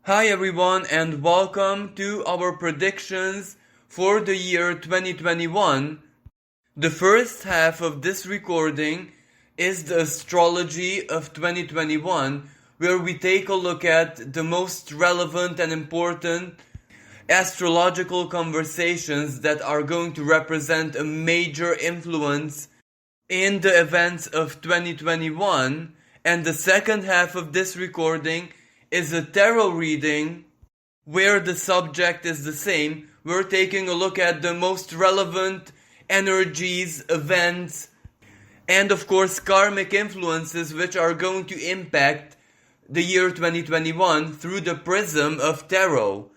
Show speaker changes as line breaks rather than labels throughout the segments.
Hi everyone and welcome to our predictions for the year 2021. The first half of this recording is the Astrology of 2021, where we take a look at the most relevant and important astrological conversations that are going to represent a major influence in the events of 2021. And the second half of this recording is a tarot reading where the subject is the same. We're taking a look at the most relevant energies, events, and of course karmic influences which are going to impact the year 2021 through the prism of tarot.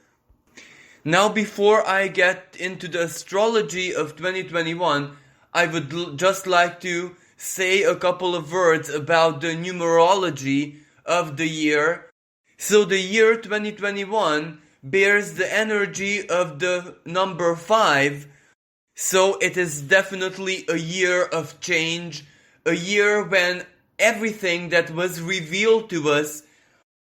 Now, before I get into the astrology of 2021, I would just like to say a couple of words about the numerology of the year. So the year 2021 bears the energy of the number 5. So it is definitely a year of change, a year when everything that was revealed to us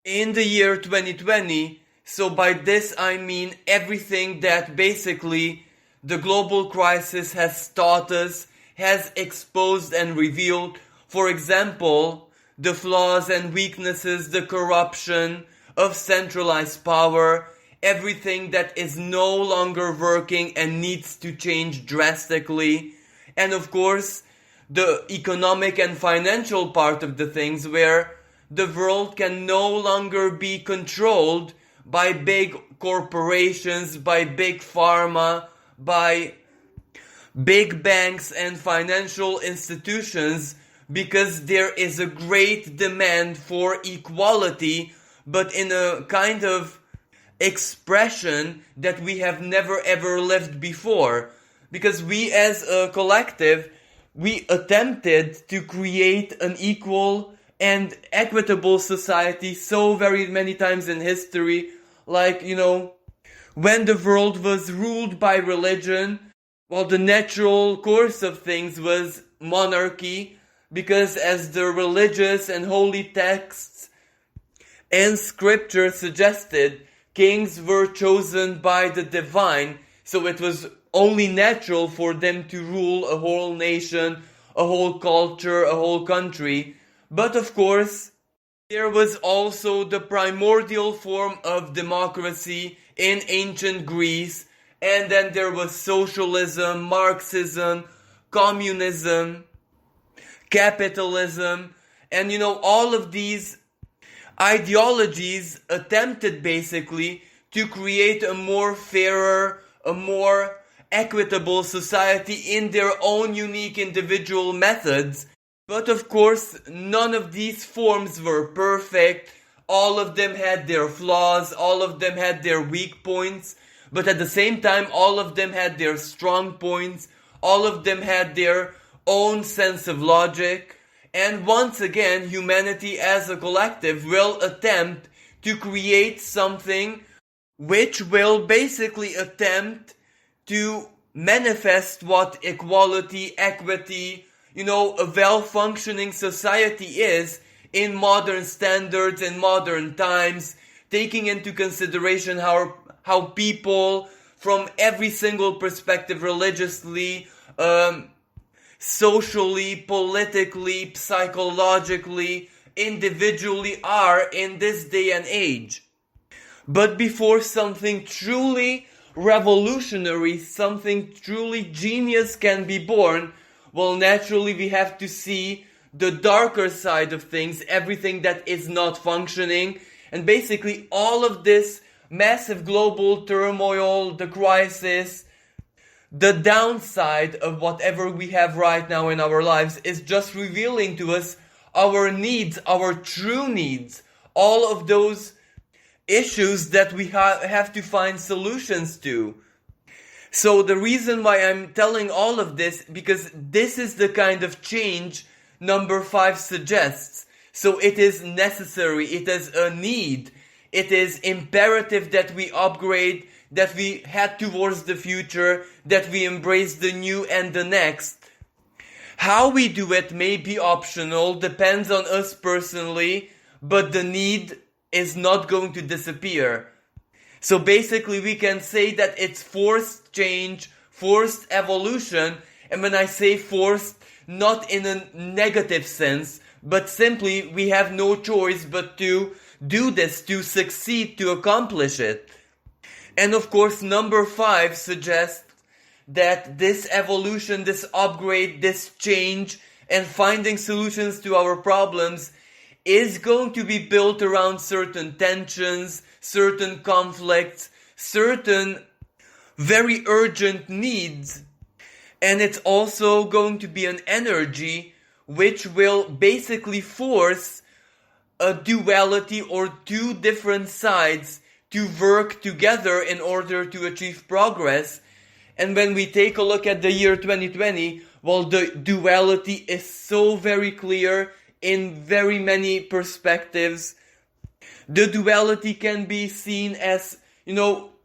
in the year 2020, so by this I mean everything that basically the global crisis has taught us, has exposed and revealed. For example, the flaws and weaknesses, the corruption of centralized power, everything that is no longer working and needs to change drastically. And of course, the economic and financial part of the things where the world can no longer be controlled by big corporations, by big pharma, by big banks and financial institutions, because there is a great demand for equality, but in a kind of expression that we have never ever lived before. Because we as a collective, we attempted to create an equal and equitable society so very many times in history. Like, when the world was ruled by religion, well, the natural course of things was monarchy, because as the religious and holy texts and scripture suggested, kings were chosen by the divine, so it was only natural for them to rule a whole nation, a whole culture, a whole country. But of course, there was also the primordial form of democracy in ancient Greece, and then there was socialism, Marxism, communism, capitalism, and all of these ideologies attempted basically to create a more fairer, a more equitable society in their own unique individual methods. But of course, none of these forms were perfect. All of them had their flaws, all of them had their weak points, but at the same time, all of them had their strong points, all of them had their own sense of logic. And once again, humanity as a collective will attempt to create something which will basically attempt to manifest what equality, equity, a well-functioning society is in modern standards, in modern times, taking into consideration how people from every single perspective, religiously, socially, politically, psychologically, individually are in this day and age. But before something truly revolutionary, something truly genius can be born, well, naturally we have to see the darker side of things, everything that is not functioning, and basically all of this massive global turmoil, the crisis, the downside of whatever we have right now in our lives is just revealing to us our needs, our true needs, all of those issues that we have to find solutions to. So the reason why I'm telling all of this, because this is the kind of change number 5 suggests. So it is necessary, it is a need, it is imperative that we upgrade, that we head towards the future, that we embrace the new and the next. How we do it may be optional, depends on us personally, but the need is not going to disappear. So basically we can say that it's forced change, forced evolution, and when I say forced, not in a negative sense, but simply we have no choice but to do this, to succeed, to accomplish it. And of course, number 5 suggests that this evolution, this upgrade, this change, and finding solutions to our problems is going to be built around certain tensions, certain conflicts, certain very urgent needs. And it's also going to be an energy which will basically force a duality or two different sides to work together in order to achieve progress. And when we take a look at the year 2020, well, the duality is so very clear in very many perspectives. The duality can be seen as,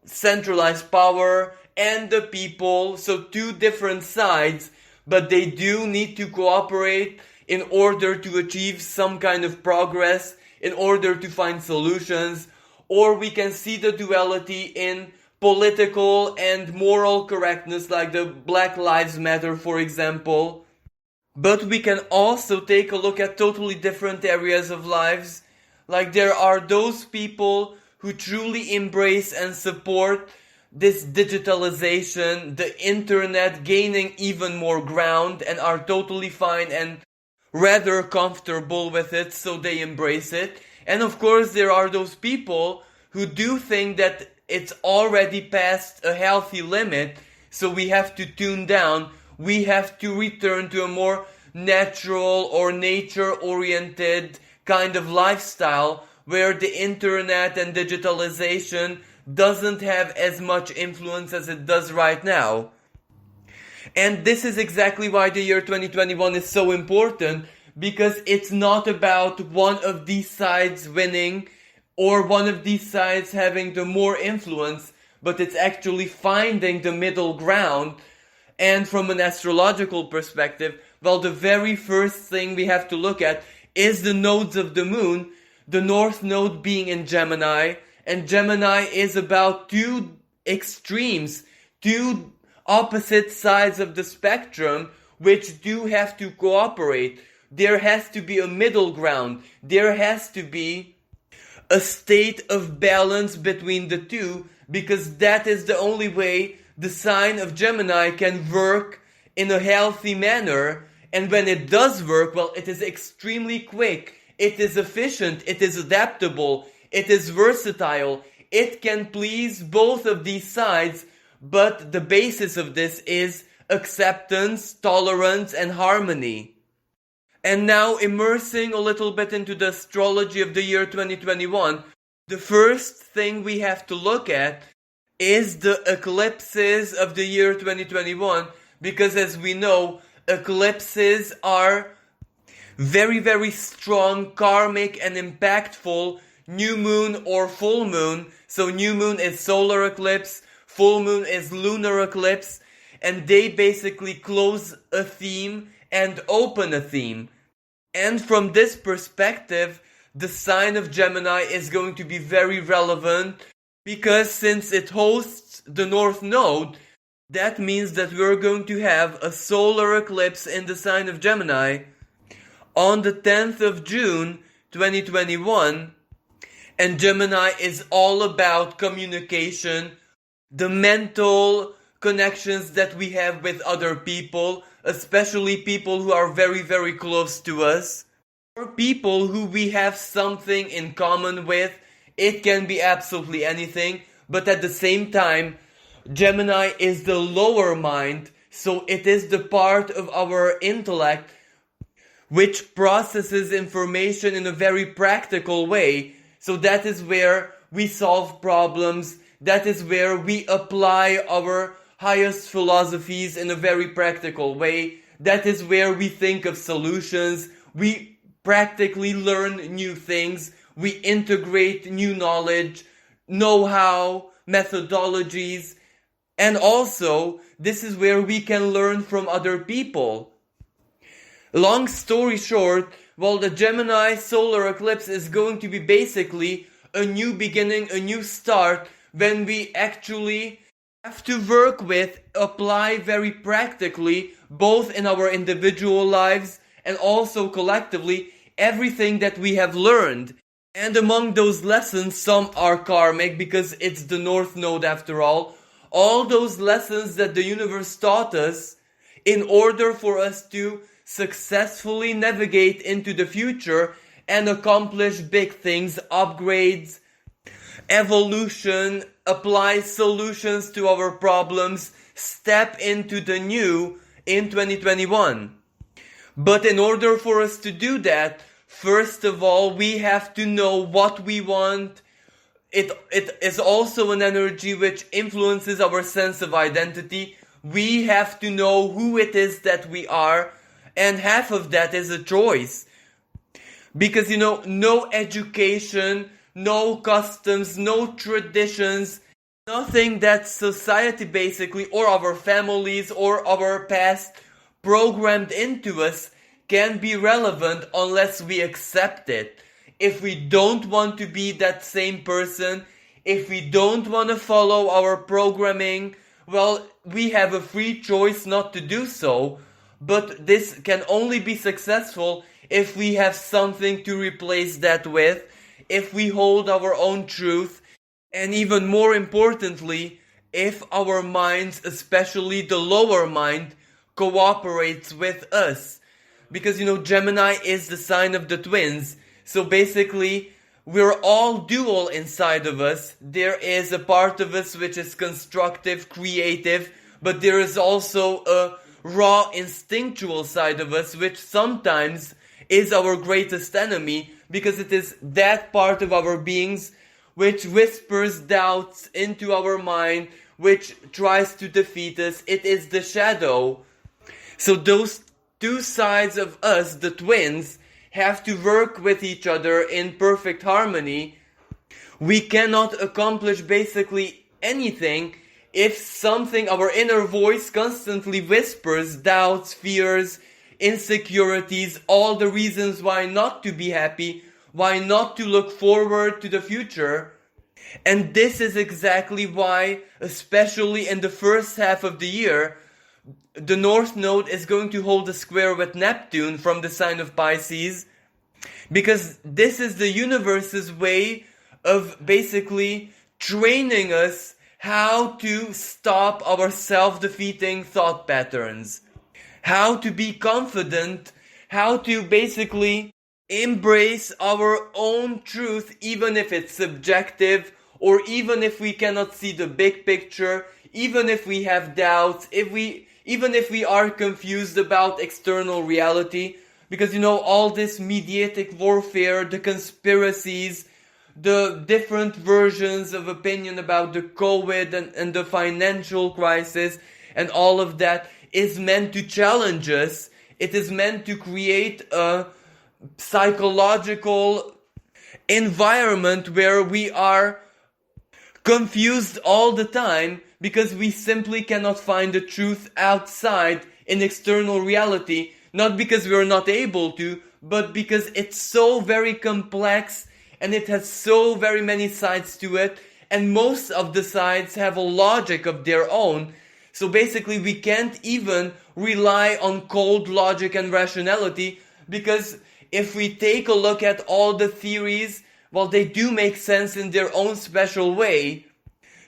centralized power and the people, so two different sides, but they do need to cooperate in order to achieve some kind of progress, in order to find solutions. Or we can see the duality in political and moral correctness, like the Black Lives Matter, for example. But we can also take a look at totally different areas of lives. Like there are those people who truly embrace and support this digitalization, the internet gaining even more ground, and are totally fine and rather comfortable with it, so they embrace it. And of course there are those people who do think that it's already past a healthy limit, so we have to tune down, we have to return to a more natural or nature-oriented kind of lifestyle where the internet and digitalization doesn't have as much influence as it does right now. And this is exactly why the year 2021 is so important, because it's not about one of these sides winning or one of these sides having the more influence, but it's actually finding the middle ground. And from an astrological perspective, well, the very first thing we have to look at is the nodes of the moon, the north node being in Gemini, and Gemini is about two extremes, two opposite sides of the spectrum, which do have to cooperate. There has to be a middle ground. There has to be a state of balance between the two, because that is the only way the sign of Gemini can work in a healthy manner. And when it does work, well, it is extremely quick, it is efficient, it is adaptable, it is versatile, it can please both of these sides, but the basis of this is acceptance, tolerance, and harmony. And now, immersing a little bit into the astrology of the year 2021, the first thing we have to look at is the eclipses of the year 2021, because as we know, eclipses are very, very strong, karmic, and impactful new moon or full moon. So new moon is solar eclipse, full moon is lunar eclipse, and they basically close a theme and open a theme. And from this perspective, the sign of Gemini is going to be very relevant, because since it hosts the North Node, that means that we're going to have a solar eclipse in the sign of Gemini on the 10th of June 2021. And Gemini is all about communication, the mental connections that we have with other people, especially people who are very, very close to us, or people who we have something in common with. It can be absolutely anything, but at the same time, Gemini is the lower mind, so it is the part of our intellect which processes information in a very practical way. So that is where we solve problems, that is where we apply our highest philosophies in a very practical way, that is where we think of solutions, we practically learn new things, we integrate new knowledge, know-how, methodologies, and also this is where we can learn from other people. Long story short, well, the Gemini solar eclipse is going to be basically a new beginning, a new start, when we actually have to work with, apply very practically, both in our individual lives and also collectively, everything that we have learned. And among those lessons, some are karmic because it's the North Node after all. All those lessons that the universe taught us in order for us to successfully navigate into the future and accomplish big things, upgrades, evolution, apply solutions to our problems, step into the new in 2021. But in order for us to do that, first of all, we have to know what we want. It is also an energy which influences our sense of identity. We have to know who it is that we are, and half of that is a choice. Because, no education, no customs, no traditions, nothing that society basically, or our families, or our past programmed into us can be relevant unless we accept it. If we don't want to be that same person, if we don't want to follow our programming, well, we have a free choice not to do so. But this can only be successful if we have something to replace that with, if we hold our own truth, and even more importantly, if our minds, especially the lower mind, cooperates with us. Because, Gemini is the sign of the twins. So basically, we're all dual inside of us. There is a part of us which is constructive, creative, but there is also a raw, instinctual side of us, which sometimes is our greatest enemy, because it is that part of our beings which whispers doubts into our mind, which tries to defeat us. It is the shadow. So those two sides of us, the twins, have to work with each other in perfect harmony. We cannot accomplish basically anything if something, our inner voice constantly whispers doubts, fears, insecurities, all the reasons why not to be happy, why not to look forward to the future. And this is exactly why, especially in the first half of the year, the North Node is going to hold a square with Neptune from the sign of Pisces, because this is the universe's way of basically training us how to stop our self-defeating thought patterns, how to be confident, how to basically embrace our own truth, even if it's subjective, or even if we cannot see the big picture, even if we have doubts, even if we are confused about external reality. Because, all this mediatic warfare, the conspiracies, the different versions of opinion about the COVID and the financial crisis, and all of that is meant to challenge us. It is meant to create a psychological environment where we are confused all the time, because we simply cannot find the truth outside in external reality, not because we are not able to, but because it's so very complex and it has so very many sides to it, and most of the sides have a logic of their own. So basically we can't even rely on cold logic and rationality, because if we take a look at all the theories, well, they do make sense in their own special way.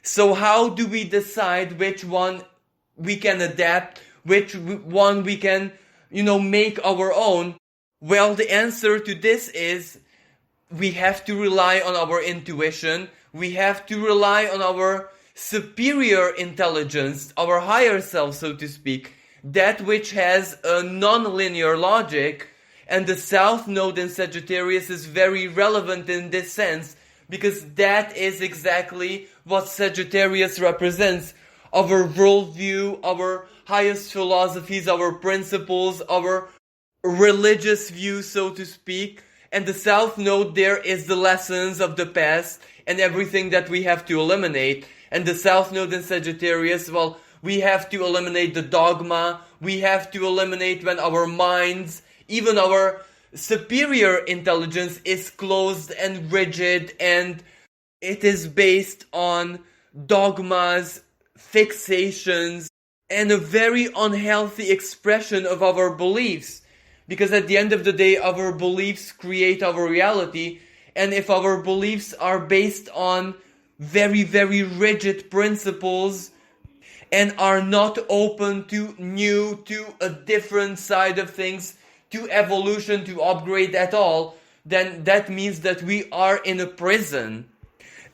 So how do we decide which one we can adapt, which one we can, make our own? Well, the answer to this is we have to rely on our intuition. We have to rely on our superior intelligence, our higher self, so to speak, that which has a non-linear logic. And the South Node in Sagittarius is very relevant in this sense, because that is exactly what Sagittarius represents. Our worldview, our highest philosophies, our principles, our religious view, so to speak. And the South Node there is the lessons of the past and everything that we have to eliminate. And the South Node in Sagittarius, well, we have to eliminate the dogma. We have to eliminate when our minds, even our superior intelligence, is closed and rigid and it is based on dogmas, fixations, and a very unhealthy expression of our beliefs. Because at the end of the day, our beliefs create our reality, and if our beliefs are based on very, very rigid principles and are not open to new, to a different side of things, to evolution, to upgrade at all, then that means that we are in a prison.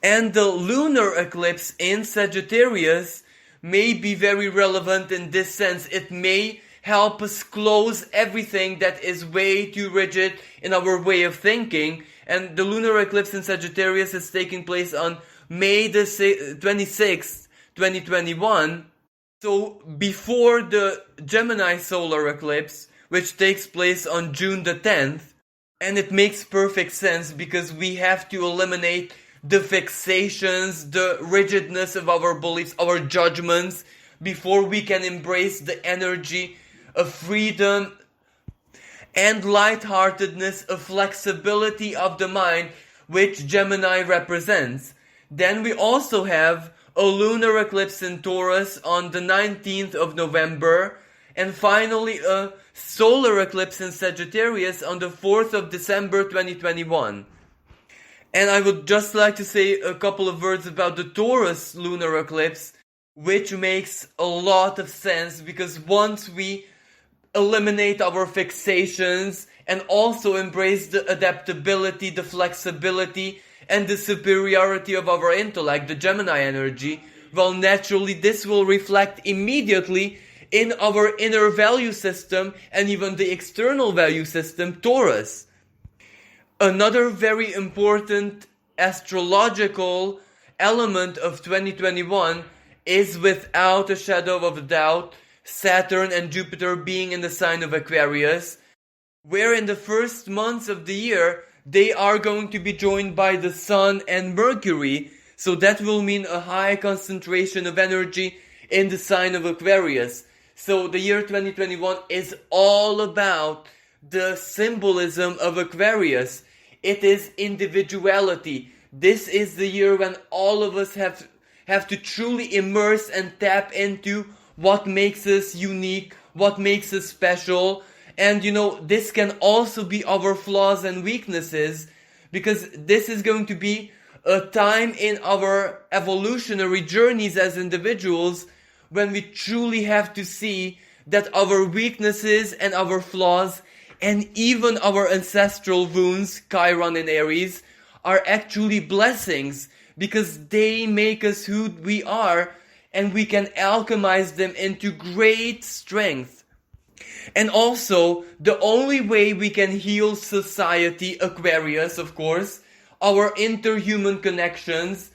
And the lunar eclipse in Sagittarius may be very relevant in this sense. It may help us close everything that is way too rigid in our way of thinking. And the lunar eclipse in Sagittarius is taking place on May the 26th, 2021. So before the Gemini solar eclipse, which takes place on June the 10th. And it makes perfect sense because we have to eliminate the fixations, the rigidness of our beliefs, our judgments, before we can embrace the energy of freedom and lightheartedness, of flexibility of the mind, which Gemini represents. Then we also have a lunar eclipse in Taurus on the 19th of November, and finally a solar eclipse in Sagittarius on the 4th of December 2021. And I would just like to say a couple of words about the Taurus lunar eclipse, which makes a lot of sense because once we eliminate our fixations and also embrace the adaptability, the flexibility, and the superiority of our intellect, the Gemini energy, well, naturally this will reflect immediately in our inner value system and even the external value system, Taurus. Another very important astrological element of 2021 is, without a shadow of a doubt, Saturn and Jupiter being in the sign of Aquarius, where in the first months of the year they are going to be joined by the Sun and Mercury, so that will mean a high concentration of energy in the sign of Aquarius. So the year 2021 is all about the symbolism of Aquarius. It is individuality. This is the year when all of us have to truly immerse and tap into what makes us unique, what makes us special. And this can also be our flaws and weaknesses, because this is going to be a time in our evolutionary journeys as individuals when we truly have to see that our weaknesses and our flaws and even our ancestral wounds, Chiron in Aries, are actually blessings because they make us who we are and we can alchemize them into great strength. And also, the only way we can heal society, Aquarius of course, our interhuman connections,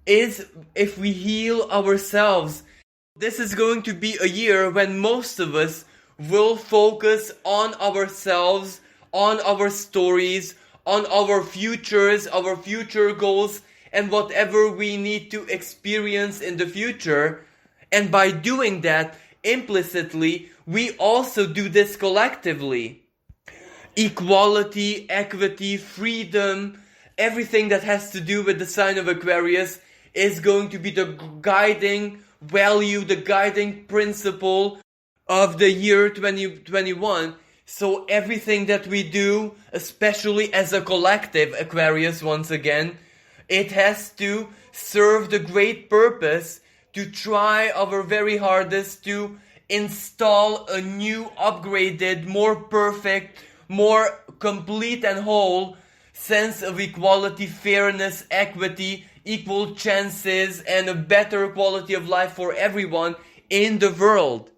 is if we heal ourselves. This is going to be a year when most of us will focus on ourselves, on our stories, on our futures, our future goals, and whatever we need to experience in the future. And by doing that, implicitly, we also do this collectively. Equality, equity, freedom, everything that has to do with the sign of Aquarius is going to be the guiding value, the guiding principle of the year 2021. So everything that we do, especially as a collective, Aquarius once again, it has to serve the great purpose to try our very hardest to install a new, upgraded, more perfect, more complete and whole sense of equality, fairness, equity, equal chances, and a better quality of life for everyone in the world.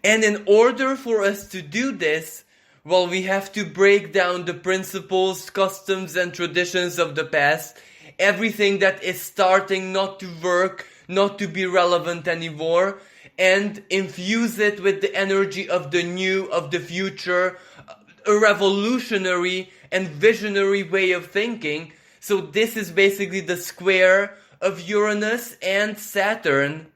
And in order for us to do this, well, we have to break down the principles, customs, and traditions of the past, everything that is starting not to work, not to be relevant anymore, and infuse it with the energy of the new, of the future, a revolutionary and visionary way of thinking. So this is basically the square of Uranus and Saturn.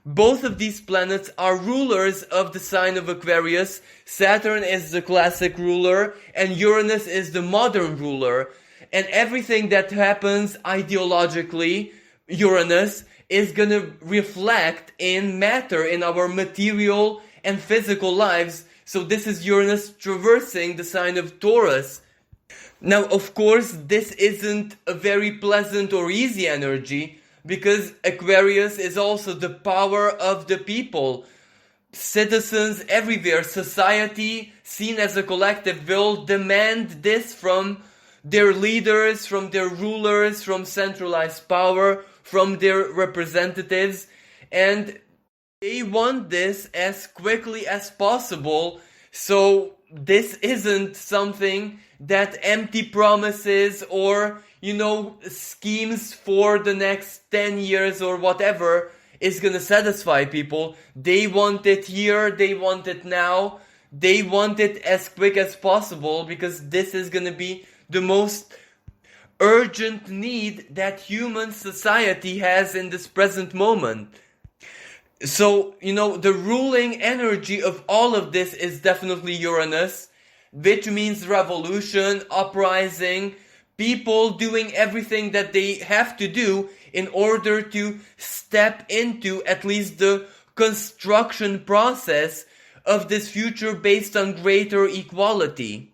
Both of these planets are rulers of the sign of Aquarius. Saturn is the classic ruler and Uranus is the modern ruler. And everything that happens ideologically, Uranus, is gonna reflect in matter, in our material and physical lives. So this is Uranus traversing the sign of Taurus. Now, of course, this isn't a very pleasant or easy energy, because Aquarius is also the power of the people. Citizens everywhere, society, seen as a collective, will demand this from their leaders, from their rulers, from centralized power, from their representatives, and they want this as quickly as possible. So this isn't something that empty promises or, schemes for the next 10 years or whatever is gonna satisfy people. They want it here, they want it now, they want it as quick as possible, because this is gonna be the most urgent need that human society has in this present moment. So, the ruling energy of all of this is definitely Uranus, which means revolution, uprising, people doing everything that they have to do in order to step into at least the construction process of this future based on greater equality.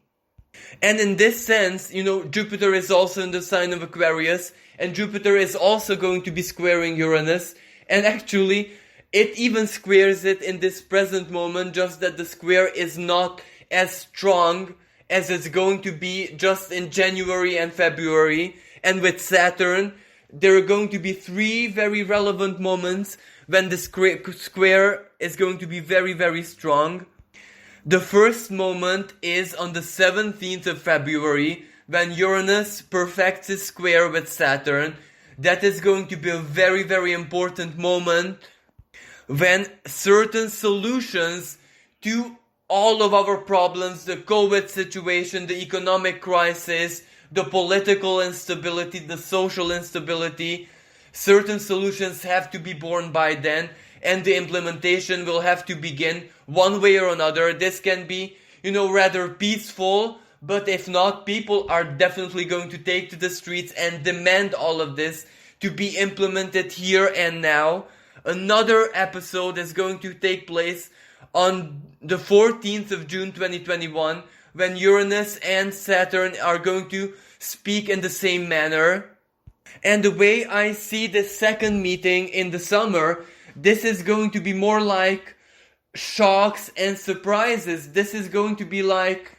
And in this sense, Jupiter is also in the sign of Aquarius, and Jupiter is also going to be squaring Uranus, and actually, it even squares it in this present moment, just that the square is not as strong as it's going to be just in January and February. And with Saturn, there are going to be 3 very relevant moments when the square is going to be very, very strong. The first moment is on the 17th of February, when Uranus perfects his square with Saturn. That is going to be a very, very important moment when certain solutions to all of our problems, the COVID situation, the economic crisis, the political instability, the social instability, certain solutions have to be born by then, and the implementation will have to begin one way or another. This can be, rather peaceful, but if not, people are definitely going to take to the streets and demand all of this to be implemented here and now. Another episode is going to take place on the 14th of June 2021, when Uranus and Saturn are going to speak in the same manner. And the way I see this second meeting in the summer, this is going to be more like shocks and surprises. This is going to be like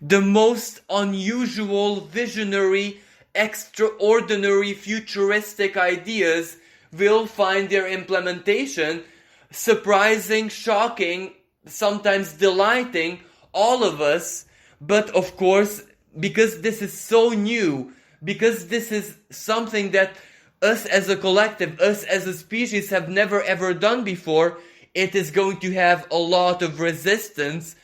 the most unusual, visionary, extraordinary, futuristic ideas will find their implementation. Surprising, shocking, sometimes delighting all of us. But of course, because this is so new, because this is something that us as a collective, us as a species have never ever done before, it is going to have a lot of resistance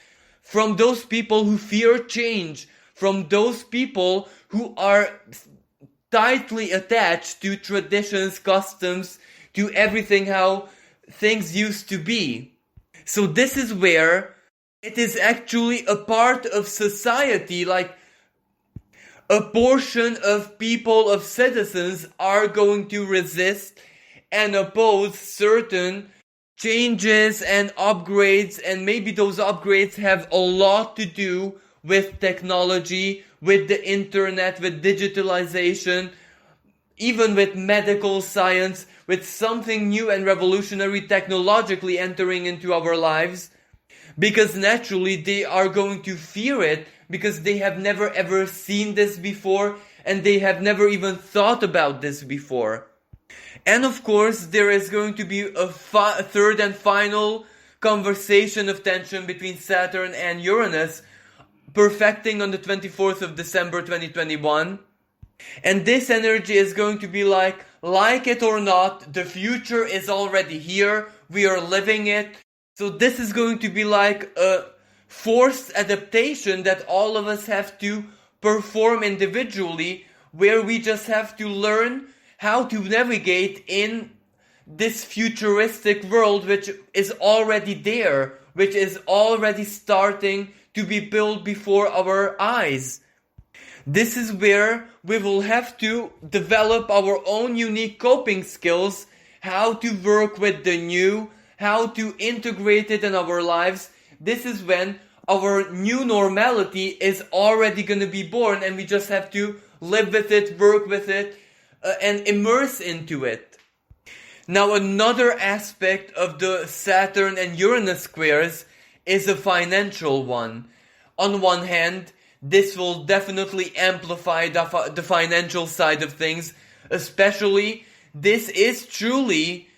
from those people who fear change, from those people who are tightly attached to traditions, customs, to everything how things used to be. So this is where it is actually a part of society, like a portion of people, of citizens, are going to resist and oppose certain changes and upgrades, and maybe those upgrades have a lot to do with technology, with the internet, with digitalization, even with medical science, with something new and revolutionary technologically entering into our lives, because naturally they are going to fear it, because they have never ever seen this before, and they have never even thought about this before. And of course, there is going to be a third and final conversation of tension between Saturn and Uranus, perfecting on the 24th of December 2021. And this energy is going to be like it or not, the future is already here, we are living it. So this is going to be like a forced adaptation that all of us have to perform individually, where we just have to learn how to navigate in this futuristic world which is already there, which is already starting to be built before our eyes. This is where we will have to develop our own unique coping skills, how to work with the new, how to integrate it in our lives. This is when our new normality is already going to be born, and we just have to live with it, work with it, and immerse into it. Now, another aspect of the Saturn and Uranus squares is a financial one. On one hand, this will definitely amplify the financial side of things, especially this is truly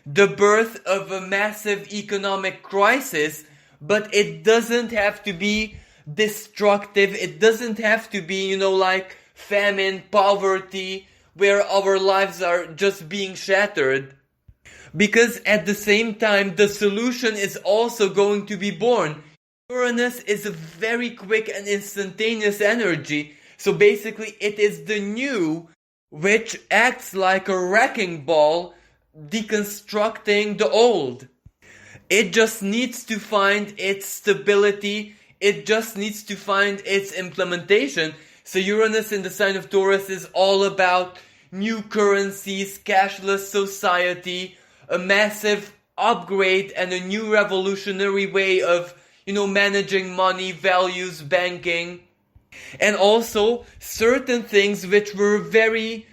the birth of a massive economic crisis, but it doesn't have to be destructive. It doesn't have to be, like famine, poverty, where our lives are just being shattered. Because at the same time, the solution is also going to be born. Uranus is a very quick and instantaneous energy. So basically, it is the new which acts like a wrecking ball, deconstructing the old. It just needs to find its stability. It just needs to find its implementation. So Uranus in the sign of Taurus is all about new currencies, cashless society, a massive upgrade and a new revolutionary way of, managing money, values, banking. And also certain things which were very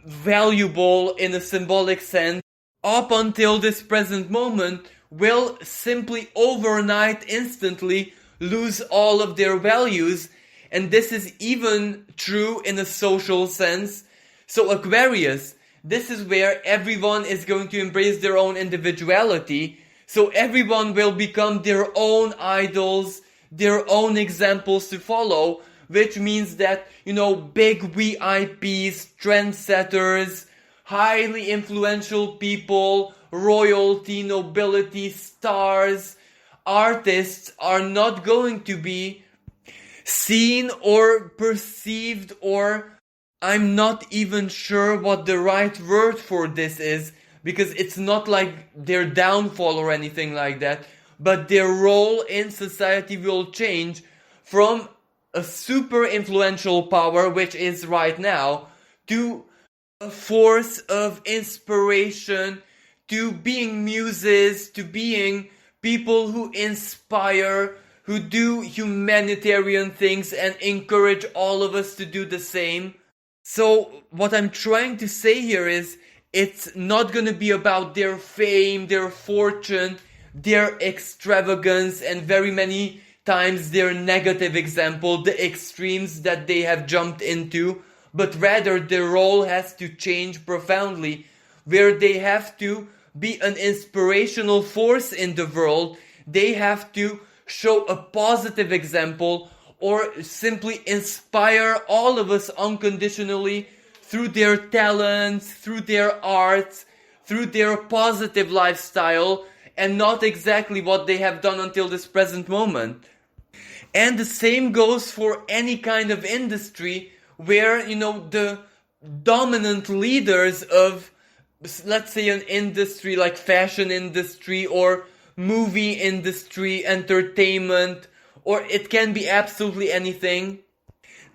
valuable in a symbolic sense up until this present moment will simply overnight, instantly lose all of their values. And this is even true in a social sense. So Aquarius, this is where everyone is going to embrace their own individuality. So everyone will become their own idols, their own examples to follow, which means that, big VIPs, trendsetters, highly influential people, royalty, nobility, stars, artists are not going to be seen or perceived, or I'm not even sure what the right word for this is, because it's not like their downfall or anything like that, but their role in society will change from a super influential power, which is right now, to a force of inspiration, to being muses, to being people who inspire, who do humanitarian things and encourage all of us to do the same. So what I'm trying to say here is, it's not going to be about their fame, their fortune, their extravagance, and very many times their negative example, the extremes that they have jumped into, but rather their role has to change profoundly, where they have to be an inspirational force in the world. They have to show a positive example, or simply inspire all of us unconditionally through their talents, through their arts, through their positive lifestyle, and not exactly what they have done until this present moment. And the same goes for any kind of industry where, the dominant leaders of, let's say, an industry like fashion industry or movie industry, entertainment, or it can be absolutely anything.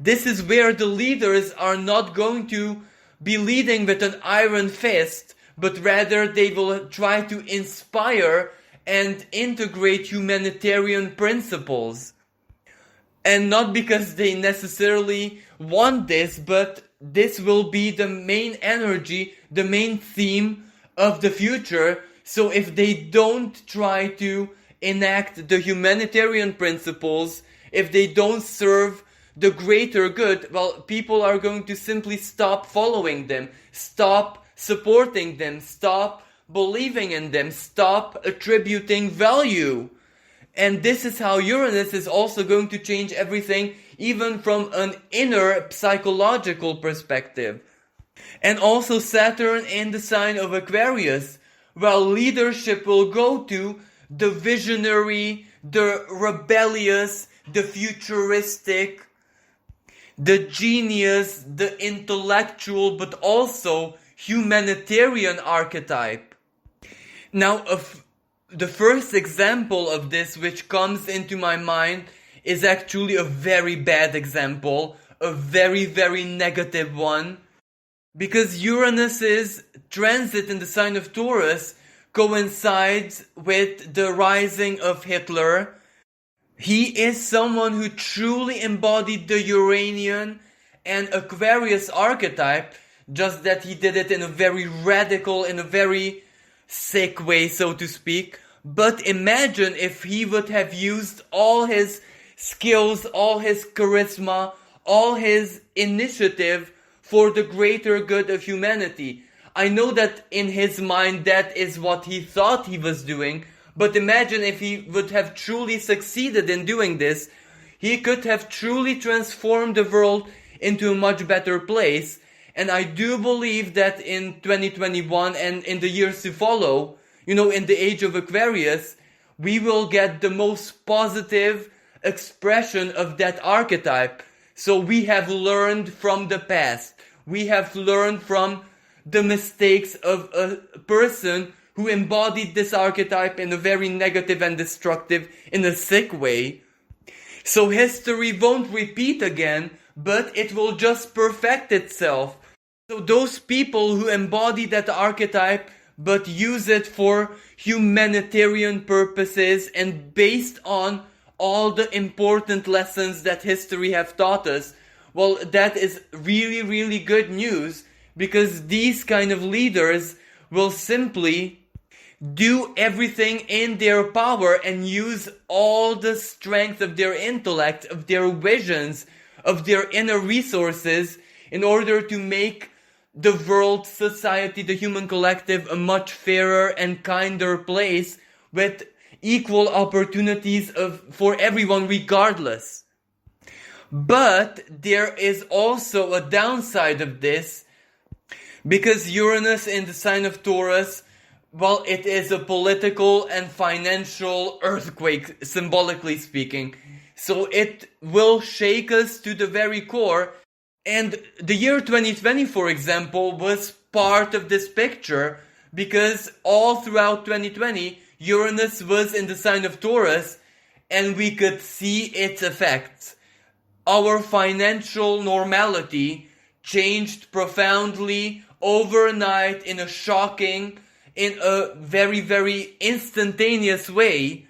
This is where the leaders are not going to be leading with an iron fist, but rather they will try to inspire and integrate humanitarian principles. And not because they necessarily want this, but this will be the main energy, the main theme of the future. So if they don't try to enact the humanitarian principles, if they don't serve the greater good, well, people are going to simply stop following them, stop supporting them, stop believing in them, stop attributing value. And this is how Uranus is also going to change everything, even from an inner psychological perspective. And also Saturn in the sign of Aquarius, well, leadership will go to the visionary, the rebellious, the futuristic, the genius, the intellectual, but also humanitarian archetype. Now, the first example of this which comes into my mind is actually a very bad example, a very, very negative one. Because Uranus's transit in the sign of Taurus coincides with the rising of Hitler. He is someone who truly embodied the Uranian and Aquarius archetype, just that he did it in a very radical, in a very sick way, so to speak. But imagine if he would have used all his skills, all his charisma, all his initiative for the greater good of humanity. I know that in his mind that is what he thought he was doing, but imagine if he would have truly succeeded in doing this. He could have truly transformed the world into a much better place. And I do believe that in 2021 and in the years to follow, in the age of Aquarius, we will get the most positive expression of that archetype. So we have learned from the past. We have learned from the mistakes of a person who embodied this archetype in a very negative and destructive, in a sick way. So history won't repeat again, but it will just perfect itself. So those people who embody that archetype but use it for humanitarian purposes and based on all the important lessons that history have taught us, well, that is really, really good news, because these kind of leaders will simply do everything in their power and use all the strength of their intellect, of their visions, of their inner resources in order to make the world, society, the human collective a much fairer and kinder place with equal opportunities for everyone regardless. But there is also a downside of this, because Uranus in the sign of Taurus, well, it is a political and financial earthquake, symbolically speaking. So it will shake us to the very core. And the year 2020, for example, was part of this picture, because all throughout 2020, Uranus was in the sign of Taurus, and we could see its effects. Our financial normality changed profoundly overnight in a shocking, in a very, very instantaneous way.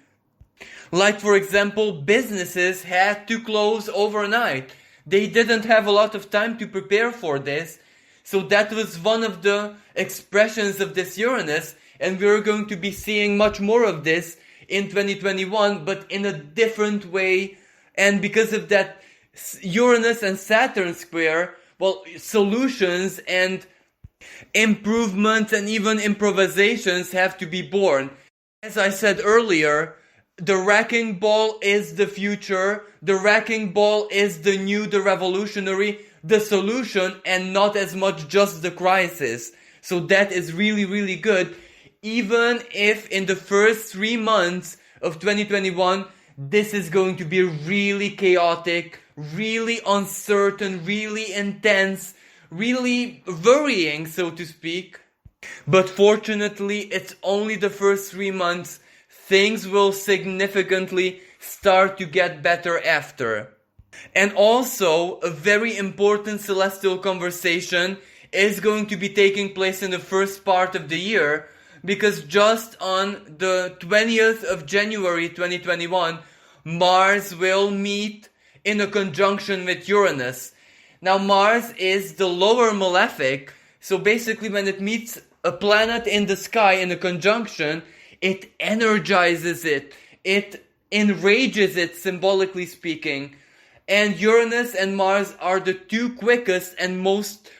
Like, for example, businesses had to close overnight. They didn't have a lot of time to prepare for this. So that was one of the expressions of this Uranus. And we're going to be seeing much more of this in 2021, but in a different way. And because of that Uranus and Saturn square, well, solutions and improvements and even improvisations have to be born. As I said earlier, the wrecking ball is the future. The wrecking ball is the new, the revolutionary, the solution, and not as much just the crisis. So that is really, really good. Even if in the first 3 months of 2021, this is going to be really chaotic, really uncertain, really intense, really worrying, so to speak. But fortunately, it's only the first 3 months. Things will significantly start to get better after. And also, a very important celestial conversation is going to be taking place in the first part of the year, because just on the 20th of January 2021, Mars will meet in a conjunction with Uranus. Now, Mars is the lower malefic, so basically when it meets a planet in the sky in a conjunction, it energizes it, it enrages it, symbolically speaking. And Uranus and Mars are the two quickest and most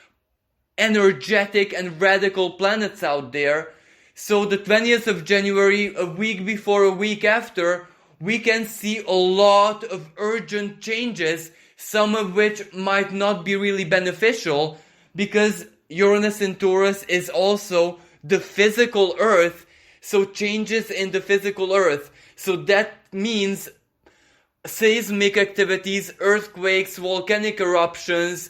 energetic and radical planets out there. So the 20th of January, a week before, a week after, we can see a lot of urgent changes, some of which might not be really beneficial, because Uranus in Taurus is also the physical Earth, so changes in the physical Earth. So that means seismic activities, earthquakes, volcanic eruptions,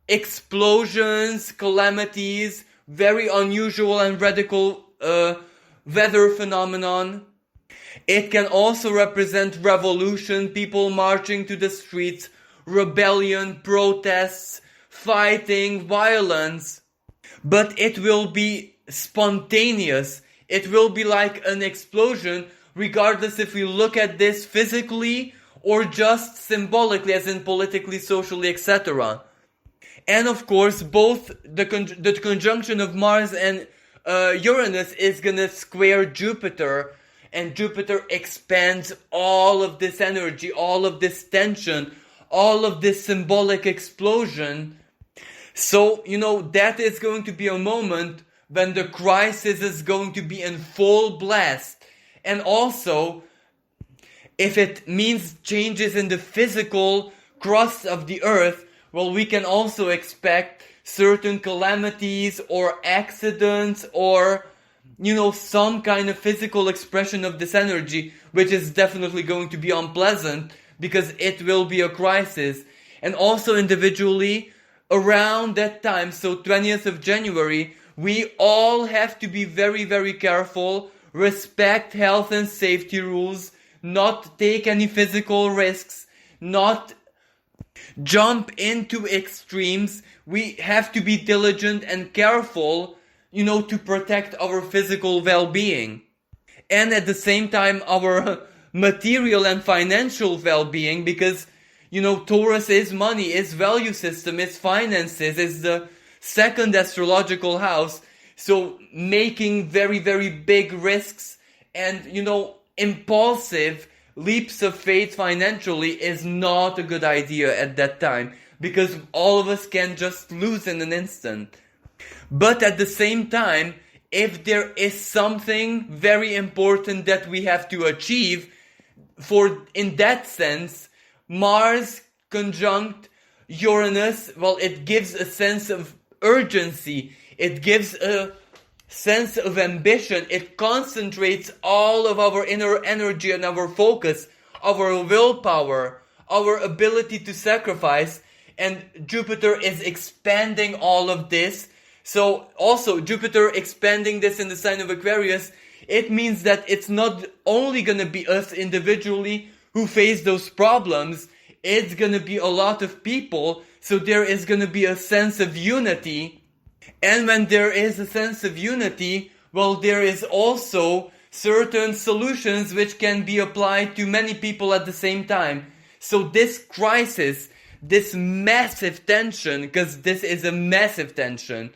explosions, calamities, very unusual and radical weather phenomenon. It can also represent revolution, people marching to the streets, rebellion, protests, fighting, violence. But it will be spontaneous. It will be like an explosion, regardless if we look at this physically or just symbolically, as in politically, socially, etc. And of course, both the conjunction of Mars and Uranus is gonna square Jupiter, and Jupiter expands all of this energy, all of this tension, all of this symbolic explosion. So, that is going to be a moment when the crisis is going to be in full blast. And also, if it means changes in the physical crust of the earth, well, we can also expect certain calamities or accidents or, some kind of physical expression of this energy, which is definitely going to be unpleasant because it will be a crisis. And also individually, around that time, so 20th of January, we all have to be very, very careful, respect health and safety rules, not take any physical risks, not jump into extremes. We have to be diligent and careful, to protect our physical well-being. And at the same time, our material and financial well-being, because, Taurus is money, is value system, is finances, is the second astrological house. So making very, very big risks and, impulsive leaps of faith financially is not a good idea at that time, because all of us can just lose in an instant. But at the same time, if there is something very important that we have to achieve, in that sense, Mars conjunct Uranus, well, it gives a sense of urgency, it gives a sense of ambition, it concentrates all of our inner energy and our focus, our willpower, our ability to sacrifice, and Jupiter is expanding all of this. So also Jupiter expanding this in the sign of Aquarius, it means that it's not only gonna be us individually who face those problems, it's gonna be a lot of people, so there is gonna be a sense of unity. And when there is a sense of unity, well, there is also certain solutions which can be applied to many people at the same time. So this crisis, this massive tension, because this is a massive tension,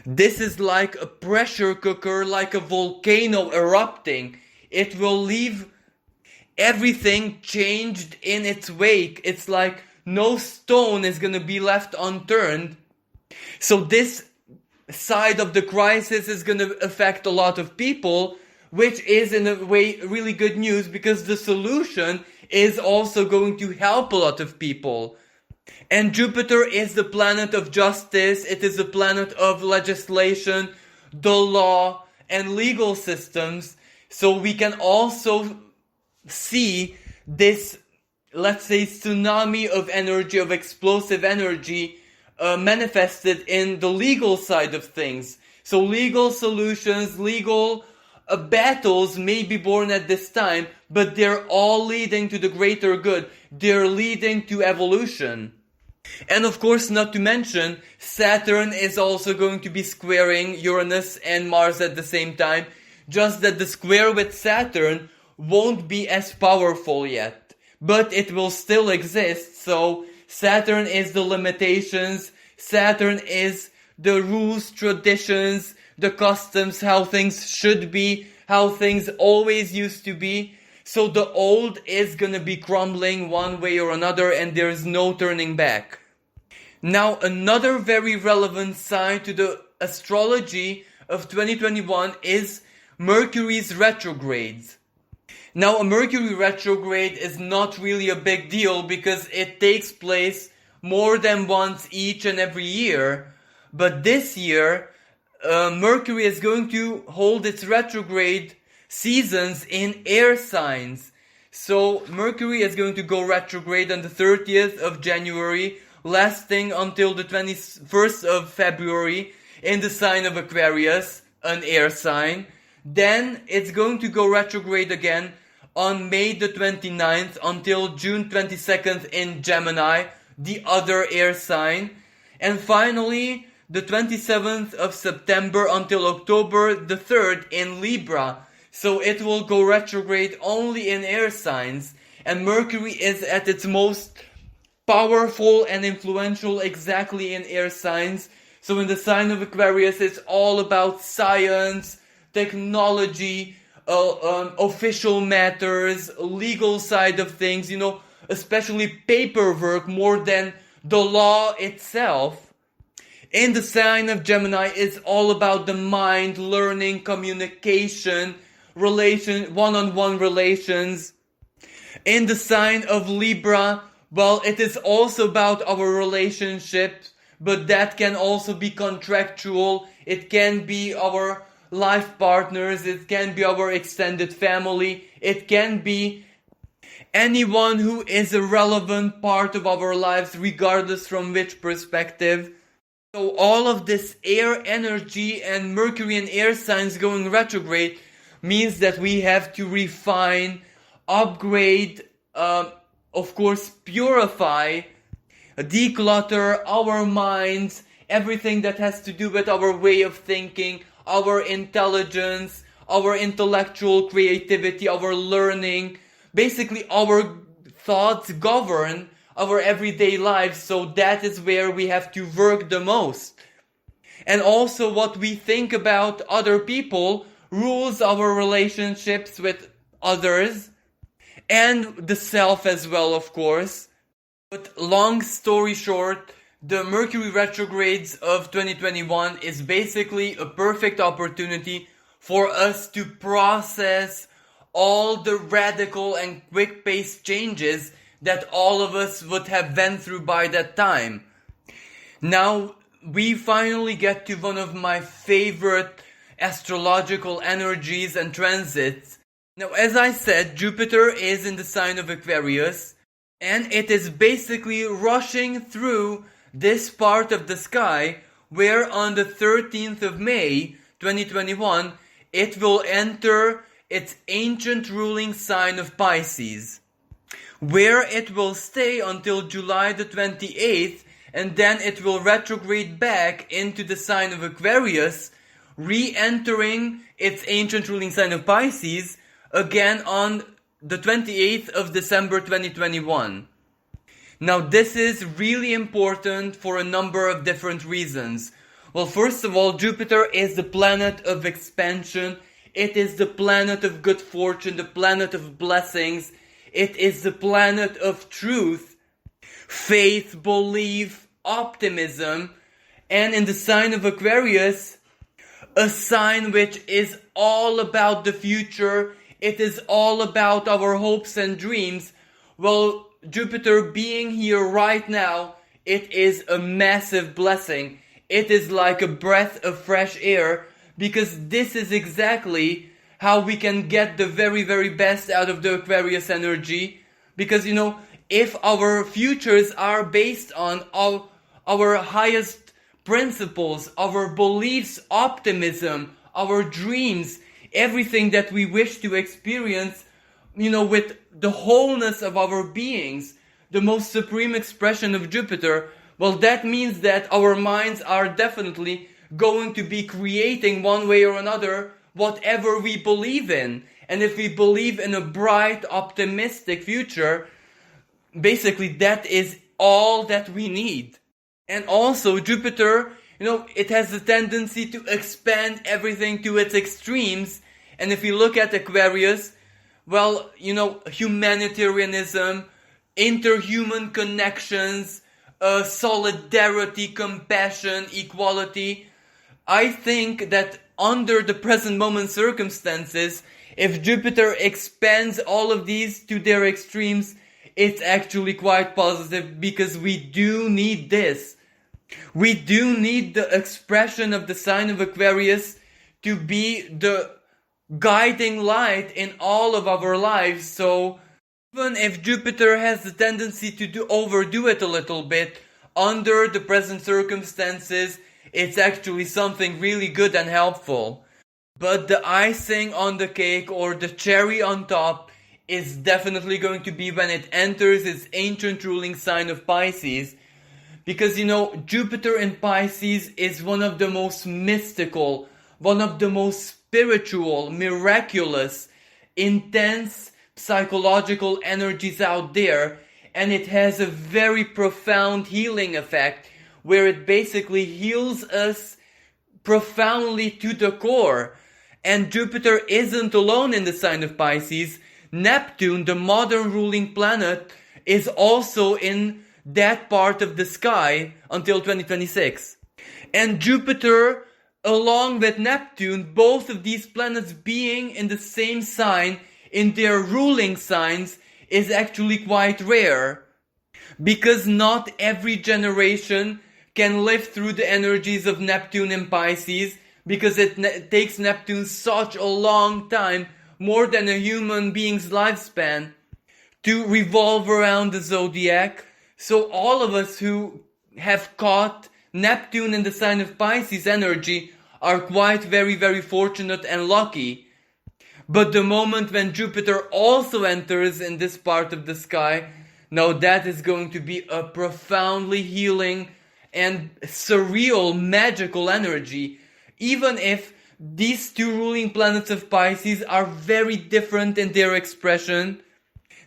this is like a pressure cooker, like a volcano erupting. It will leave everything changed in its wake. It's like no stone is gonna be left unturned. So this side of the crisis is gonna affect a lot of people, which is in a way really good news, because the solution is also going to help a lot of people. And Jupiter is the planet of justice, it is the planet of legislation, the law, and legal systems. So we can also see this, let's say, tsunami of energy, of explosive energy, manifested in the legal side of things. So legal solutions, legal battles may be born at this time, but they're all leading to the greater good. They're leading to evolution. And of course, not to mention, Saturn is also going to be squaring Uranus and Mars at the same time, just that the square with Saturn won't be as powerful yet, but it will still exist. So Saturn is the limitations, Saturn is the rules, traditions, the customs, how things should be, how things always used to be. So the old is gonna be crumbling one way or another, and there's no turning back. Now, another very relevant sign to the astrology of 2021 is Mercury's retrogrades. Now, a Mercury retrograde is not really a big deal because it takes place more than once each and every year. But this year, Mercury is going to hold its retrograde seasons in air signs. So Mercury is going to go retrograde on the 30th of January, lasting until the 21st of February in the sign of Aquarius, an air sign. Then it's going to go retrograde again on May the 29th until June 22nd in Gemini, the other air sign. And finally, the 27th of September until October the 3rd in Libra. So it will go retrograde only in air signs. And Mercury is at its most powerful and influential exactly in air signs. So in the sign of Aquarius, it's all about science, technology, official matters, legal side of things, especially paperwork more than the law itself. In the sign of Gemini, it's all about the mind, learning, communication, one-on-one relations. In the sign of Libra, well, it is also about our relationships, but that can also be contractual. It can be our life partners, it can be our extended family, it can be anyone who is a relevant part of our lives, regardless from which perspective. So all of this air energy and Mercury and air signs going retrograde means that we have to refine, upgrade, of course purify, declutter our minds, everything that has to do with our way of thinking, our intelligence, our intellectual creativity, our learning. Basically, our thoughts govern our everyday lives, so that is where we have to work the most. And also what we think about other people rules our relationships with others and the self as well, of course. But long story short, the Mercury retrogrades of 2021 is basically a perfect opportunity for us to process all the radical and quick-paced changes that all of us would have went through by that time. Now, we finally get to one of my favorite astrological energies and transits. Now, as I said, Jupiter is in the sign of Aquarius, and it is basically rushing through this part of the sky where on the 13th of May 2021 it will enter its ancient ruling sign of Pisces, where it will stay until July the 28th, and then it will retrograde back into the sign of Aquarius, re-entering its ancient ruling sign of Pisces again on the 28th of December 2021. Now this is really important for a number of different reasons. Well, first of all, Jupiter is the planet of expansion. It is the planet of good fortune, the planet of blessings. It is the planet of truth, faith, belief, optimism. And in the sign of Aquarius, a sign which is all about the future, it is all about our hopes and dreams. Well, Jupiter being here right now, it is a massive blessing. It is like a breath of fresh air, because this is exactly how we can get the very, very best out of the Aquarius energy. Because, if our futures are based on our highest principles, our beliefs, optimism, our dreams, everything that we wish to experience, with the wholeness of our beings, the most supreme expression of Jupiter, well, that means that our minds are definitely going to be creating one way or another whatever we believe in. And if we believe in a bright, optimistic future, basically that is all that we need. And also Jupiter, it has the tendency to expand everything to its extremes. And if you look at Aquarius, well, humanitarianism, interhuman connections, solidarity, compassion, equality. I think that under the present moment circumstances, if Jupiter expands all of these to their extremes, it's actually quite positive, because we do need this. We do need the expression of the sign of Aquarius to be the guiding light in all of our lives. So even if Jupiter has the tendency to overdo it a little bit, under the present circumstances, it's actually something really good and helpful. But the icing on the cake, or the cherry on top, is definitely going to be when it enters its ancient ruling sign of Pisces. Because, Jupiter in Pisces is one of the most mystical, one of the most spiritual, miraculous, intense psychological energies out there. And it has a very profound healing effect, where it basically heals us profoundly to the core. And Jupiter isn't alone in the sign of Pisces. Neptune, the modern ruling planet, is also in that part of the sky until 2026. And Jupiter, along with Neptune, both of these planets being in the same sign, in their ruling signs, is actually quite rare. Because not every generation can live through the energies of Neptune and Pisces, because it takes Neptune such a long time, more than a human being's lifespan, to revolve around the zodiac. So all of us who have caught Neptune in the sign of Pisces energy are quite very, very fortunate and lucky. But the moment when Jupiter also enters in this part of the sky, now that is going to be a profoundly healing and surreal, magical energy. Even if these two ruling planets of Pisces are very different in their expression,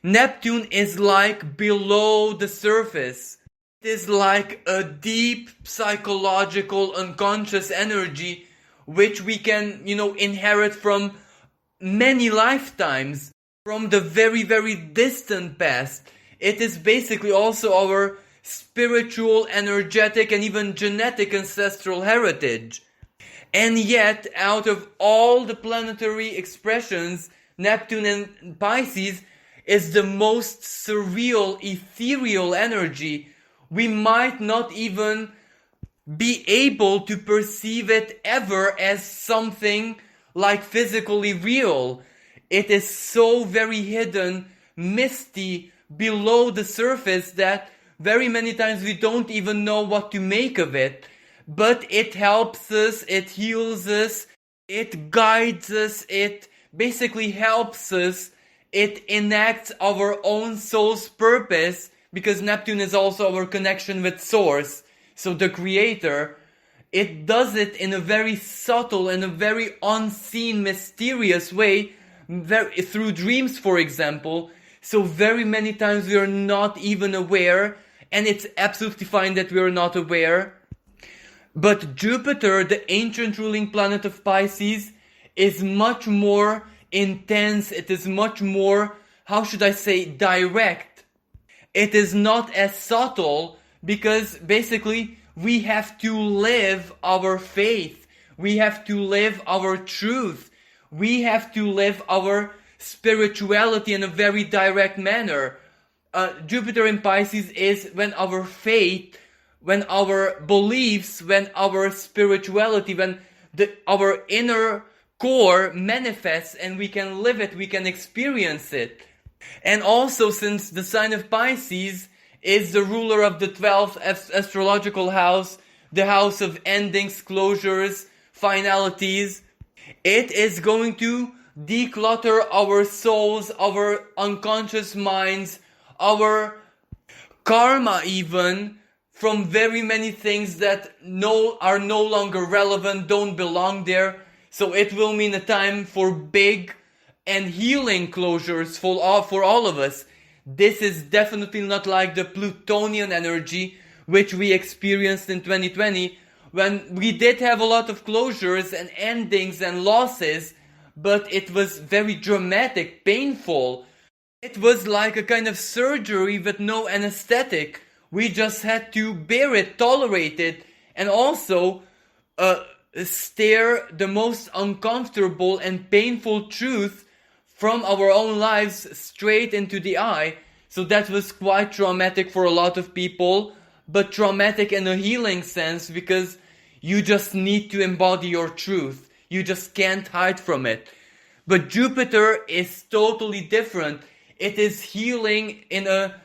Neptune is like below the surface. It is like a deep psychological unconscious energy which we can, inherit from many lifetimes, from the very, very distant past. It is basically also our spiritual, energetic, and even genetic ancestral heritage. And yet, out of all the planetary expressions, Neptune and Pisces is the most surreal, ethereal energy. We might not even be able to perceive it ever as something like physically real. It is so very hidden, misty, below the surface that very many times we don't even know what to make of it. But it helps us, it heals us, it guides us, it basically helps us, it enacts our own soul's purpose, because Neptune is also our connection with Source, so the Creator. It does it in a very subtle and a very unseen, mysterious way, through dreams, for example. So very many times we are not even aware, and it's absolutely fine that we are not aware. But Jupiter, the ancient ruling planet of Pisces, is much more intense. It is much more, direct. It is not as subtle, because basically we have to live our faith. We have to live our truth. We have to live our spirituality in a very direct manner. Jupiter in Pisces is when our faith, when our beliefs, when our spirituality, when our inner core manifests and we can live it, we can experience it. And also, since the sign of Pisces is the ruler of the 12th astrological house, the house of endings, closures, finalities, it is going to declutter our souls, our unconscious minds, our karma even, from very many things that are no longer relevant, don't belong there. So it will mean a time for big and healing closures for all of us. This is definitely not like the Plutonian energy which we experienced in 2020, when we did have a lot of closures and endings and losses, but it was very dramatic, painful. It was like a kind of surgery with no anesthetic. We just had to bear it, tolerate it, and also stare the most uncomfortable and painful truth from our own lives straight into the eye. So that was quite traumatic for a lot of people, but traumatic in a healing sense, because you just need to embody your truth. You just can't hide from it. But Jupiter is totally different. It is healing in a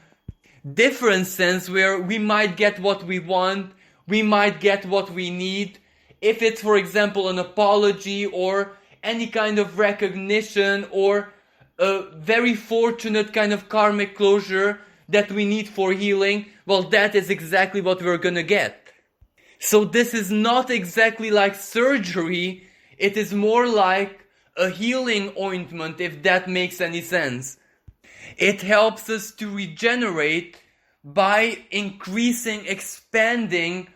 different sense, where we might get what we want, we might get what we need. If it's, for example, an apology or any kind of recognition or a very fortunate kind of karmic closure that we need for healing, well, that is exactly what we're gonna get. So this is not exactly like surgery, it is more like a healing ointment, if that makes any sense. It helps us to regenerate by increasing, expanding,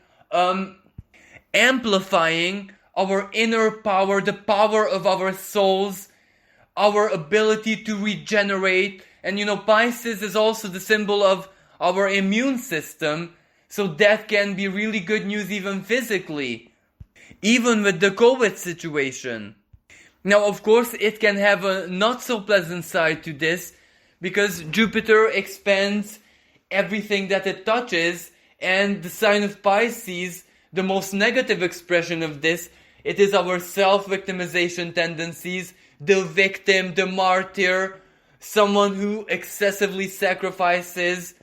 amplifying our inner power, the power of our souls, our ability to regenerate. And Pisces is also the symbol of our immune system, so that can be really good news even physically, even with the COVID situation. Now, of course, it can have a not so pleasant side to this, because Jupiter expands everything that it touches, and the sign of Pisces, the most negative expression of this, it is our self-victimization tendencies, the victim, the martyr, someone who excessively sacrifices,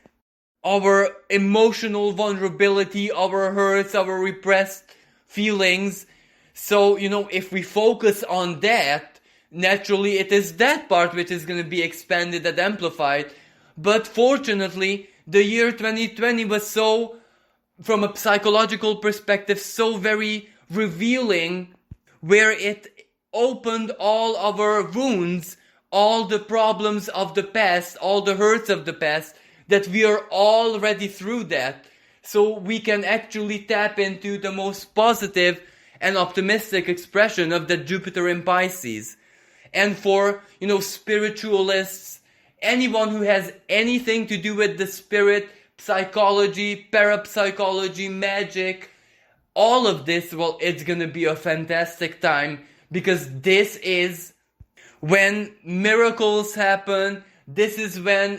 our emotional vulnerability, our hurts, our repressed feelings. So, if we focus on that, naturally it is that part which is going to be expanded and amplified. But fortunately, the year 2020 was so, from a psychological perspective, so very revealing, where it opened all our wounds, all the problems of the past, all the hurts of the past, that we are already through that. So we can actually tap into the most positive and optimistic expression of the Jupiter in Pisces. And for, spiritualists, anyone who has anything to do with the spirit, psychology, parapsychology, magic, all of this, well, it's gonna be a fantastic time, because this is when miracles happen. This is when,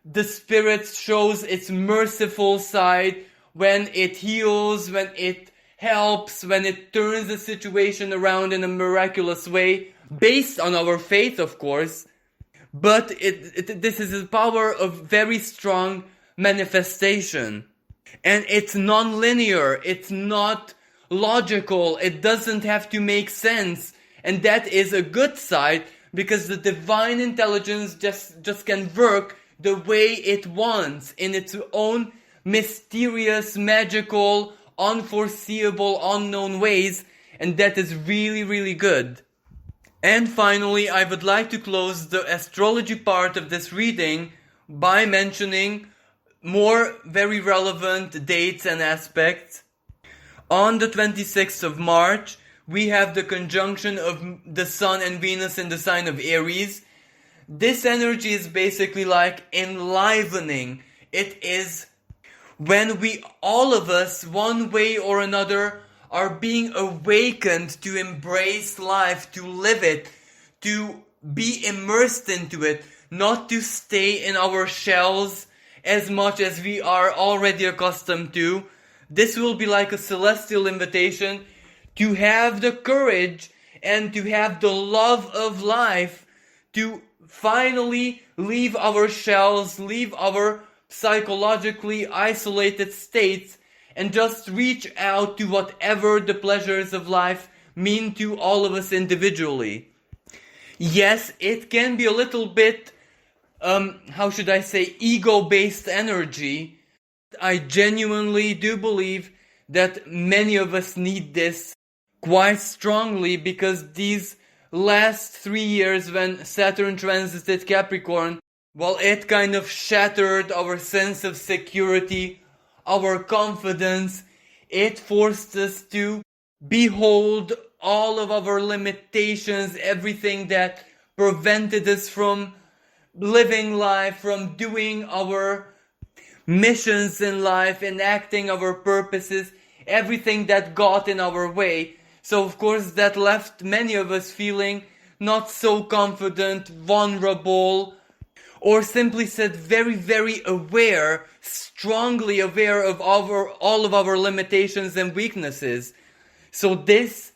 the spirit shows its merciful side, when it heals, when it helps, when it turns the situation around in a miraculous way, based on our faith, of course. But this is the power of very strong manifestation. And it's non-linear, it's not logical, it doesn't have to make sense. And that is a good side, because the divine intelligence just can work the way it wants, in its own mysterious, magical, unforeseeable, unknown ways. And that is really, really good. And finally, I would like to close the astrology part of this reading by mentioning more very relevant dates and aspects. On the 26th of March, we have the conjunction of the Sun and Venus in the sign of Aries. This energy is basically like enlivening. It is when we, all of us, one way or another, are being awakened to embrace life, to live it, to be immersed into it, not to stay in our shells as much as we are already accustomed to. This will be like a celestial invitation to have the courage and to have the love of life, to finally leave our shells, leave our psychologically isolated states, and just reach out to whatever the pleasures of life mean to all of us individually. Yes, it can be a little bit, ego-based energy. I genuinely do believe that many of us need this quite strongly, because these last 3 years when Saturn transited Capricorn, well, it kind of shattered our sense of security, our confidence. It forced us to behold all of our limitations, everything that prevented us from living life, from doing our missions in life, enacting our purposes, everything that got in our way. So of course that left many of us feeling not so confident, vulnerable, or simply said very, very aware, strongly aware of all of our limitations and weaknesses. So this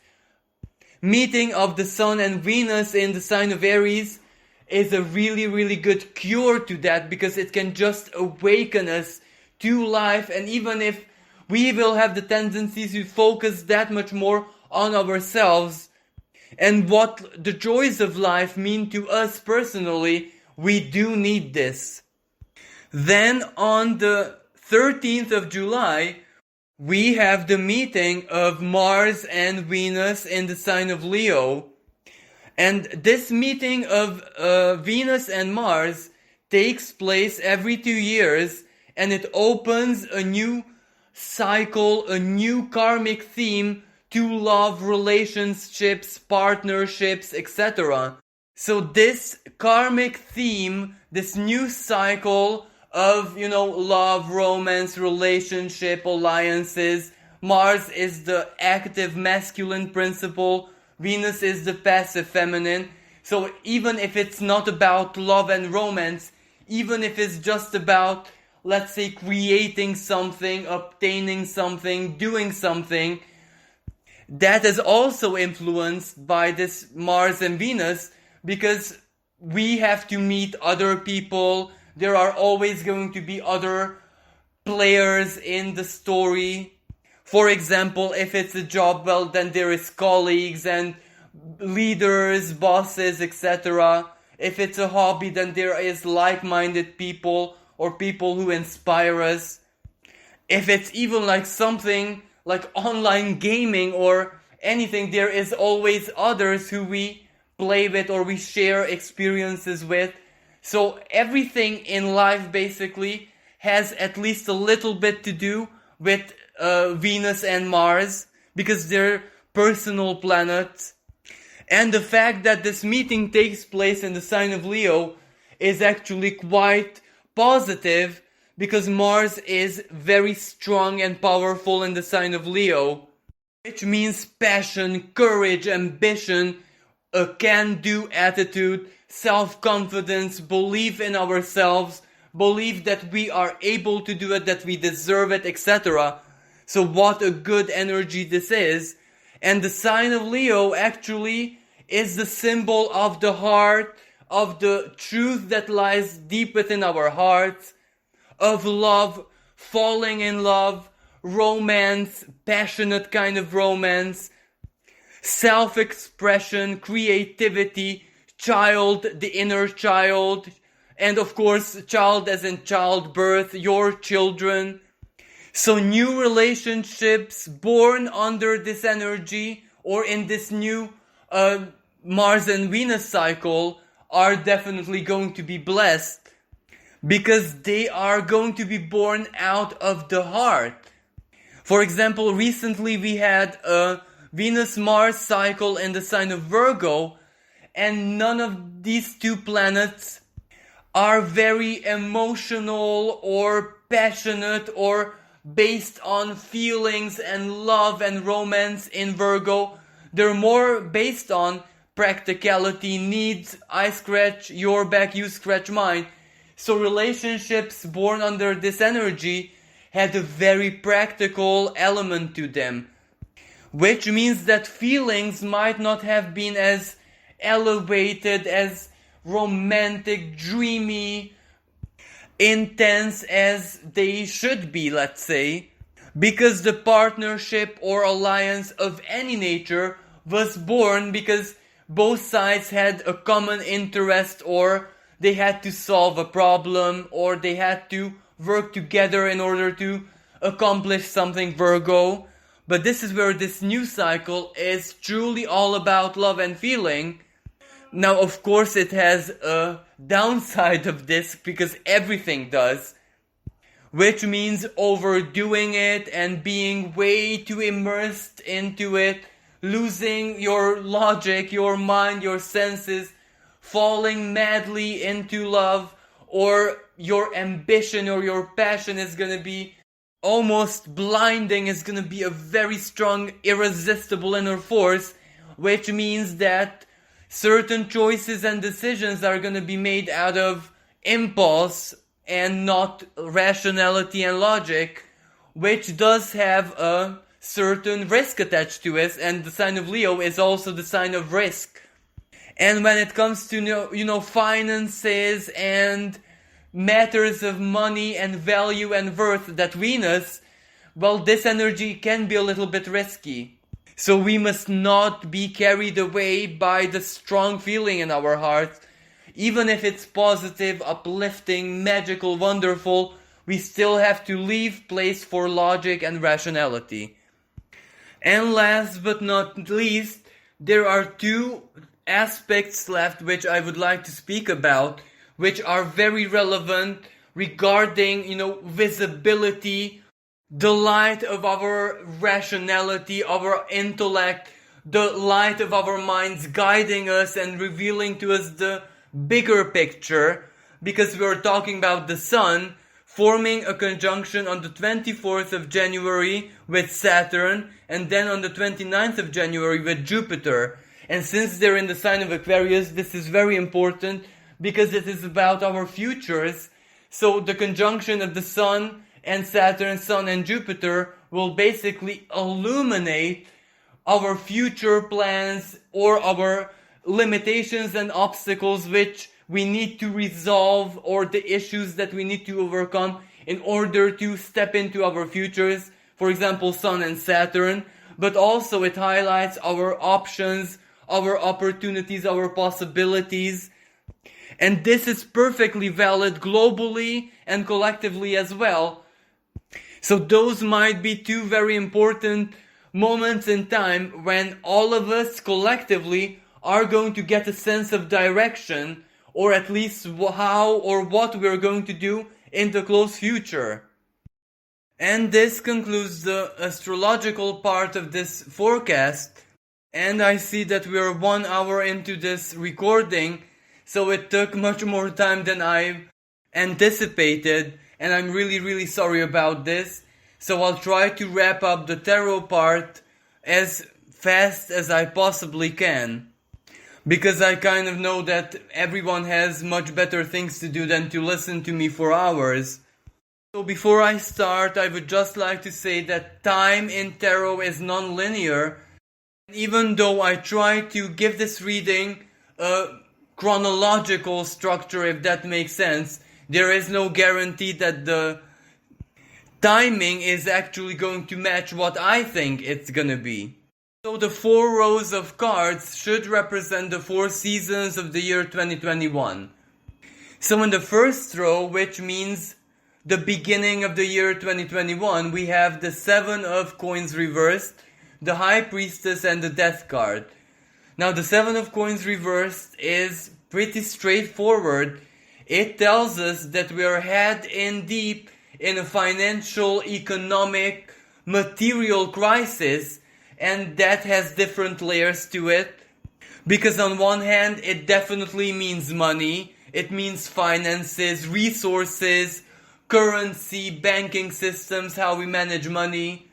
meeting of the Sun and Venus in the sign of Aries is a really, really good cure to that, because it can just awaken us to life. And even if we will have the tendencies to focus that much more on ourselves, and what the joys of life mean to us personally, we do need this. Then on the 13th of July, we have the meeting of Mars and Venus in the sign of Leo. And this meeting of Venus and Mars takes place every 2 years, and it opens a new cycle, a new karmic theme to love, relationships, partnerships, etc. So this karmic theme, this new cycle of, love, romance, relationship, alliances. Mars is the active masculine principle. Venus is the passive feminine. So even if it's not about love and romance, even if it's just about, let's say, creating something, obtaining something, doing something, that is also influenced by this Mars and Venus, because we have to meet other people. There are always going to be other players in the story. For example, if it's a job, well, then there is colleagues and leaders, bosses, etc. If it's a hobby, then there is like-minded people or people who inspire us. If it's even like something like online gaming or anything, there is always others who we play with or we share experiences with. So everything in life basically has at least a little bit to do with Venus and Mars, because they're personal planets. And the fact that this meeting takes place in the sign of Leo is actually quite positive, because Mars is very strong and powerful in the sign of Leo, which means passion, courage, ambition, a can-do attitude, self-confidence, belief in ourselves, belief that we are able to do it, that we deserve it, etc. So what a good energy this is. And the sign of Leo actually is the symbol of the heart, of the truth that lies deep within our hearts, of love, falling in love, romance, passionate kind of romance, self-expression, creativity, child, the inner child, and of course, child as in childbirth, your children. So new relationships born under this energy or in this new Mars and Venus cycle are definitely going to be blessed, because they are going to be born out of the heart. For example, recently we had a Venus-Mars cycle in the sign of Virgo, and none of these two planets are very emotional or passionate or based on feelings and love and romance in Virgo. They're more based on practicality, needs, I scratch your back, you scratch mine. So relationships born under this energy had a very practical element to them, which means that feelings might not have been as elevated, as romantic, dreamy, intense as they should be, let's say, because the partnership or alliance of any nature was born because both sides had a common interest, or they had to solve a problem, or they had to work together in order to accomplish something, Virgo. But this is where this new cycle is truly all about love and feeling. Now, of course, it has a downside of this, because everything does, which means overdoing it and being way too immersed into it, losing your logic, your mind, your senses, falling madly into love, or your ambition or your passion is gonna be almost blinding, is gonna be a very strong, irresistible inner force, which means that certain choices and decisions are gonna be made out of impulse and not rationality and logic, which does have a certain risk attached to it, and the sign of Leo is also the sign of risk. And when it comes to, finances and matters of money and value and worth, that Venus, well, this energy can be a little bit risky. So we must not be carried away by the strong feeling in our hearts. Even if it's positive, uplifting, magical, wonderful, we still have to leave place for logic and rationality. And last but not least, there are two aspects left which I would like to speak about, which are very relevant regarding, visibility, the light of our rationality, our intellect, the light of our minds guiding us and revealing to us the bigger picture, because we are talking about the sun forming a conjunction on the 24th of January with Saturn, and then on the 29th of January with Jupiter. And since they're in the sign of Aquarius, this is very important because it is about our futures. So the conjunction of the sun and Saturn, sun and Jupiter will basically illuminate our future plans or our limitations and obstacles which we need to resolve, or the issues that we need to overcome in order to step into our futures. For example, Sun and Saturn. But also it highlights our options, our opportunities, our possibilities. And this is perfectly valid globally and collectively as well. So those might be two very important moments in time when all of us collectively are going to get a sense of direction, or at least how or what we're going to do in the close future. And this concludes the astrological part of this forecast. And I see that we are 1 hour into this recording, so it took much more time than I anticipated, and I'm really sorry about this. So I'll try to wrap up the tarot part as fast as I possibly can, because I kind of know that everyone has much better things to do than to listen to me for hours. So before I start, I would just like to say that time in tarot is non-linear. Even though I try to give this reading a chronological structure, if that makes sense, there is no guarantee that the timing is actually going to match what I think it's gonna be. So the 4 rows of cards should represent the 4 seasons of the year 2021. So in the first row, which means the beginning of the year 2021, we have the 7 of Coins reversed, the High Priestess and the Death card. Now the 7 of Coins reversed is pretty straightforward. It tells us that we are head in deep in a financial, economic, material crisis, and that has different layers to it. Because on one hand, it definitely means money, it means finances, resources, currency, banking systems, how we manage money.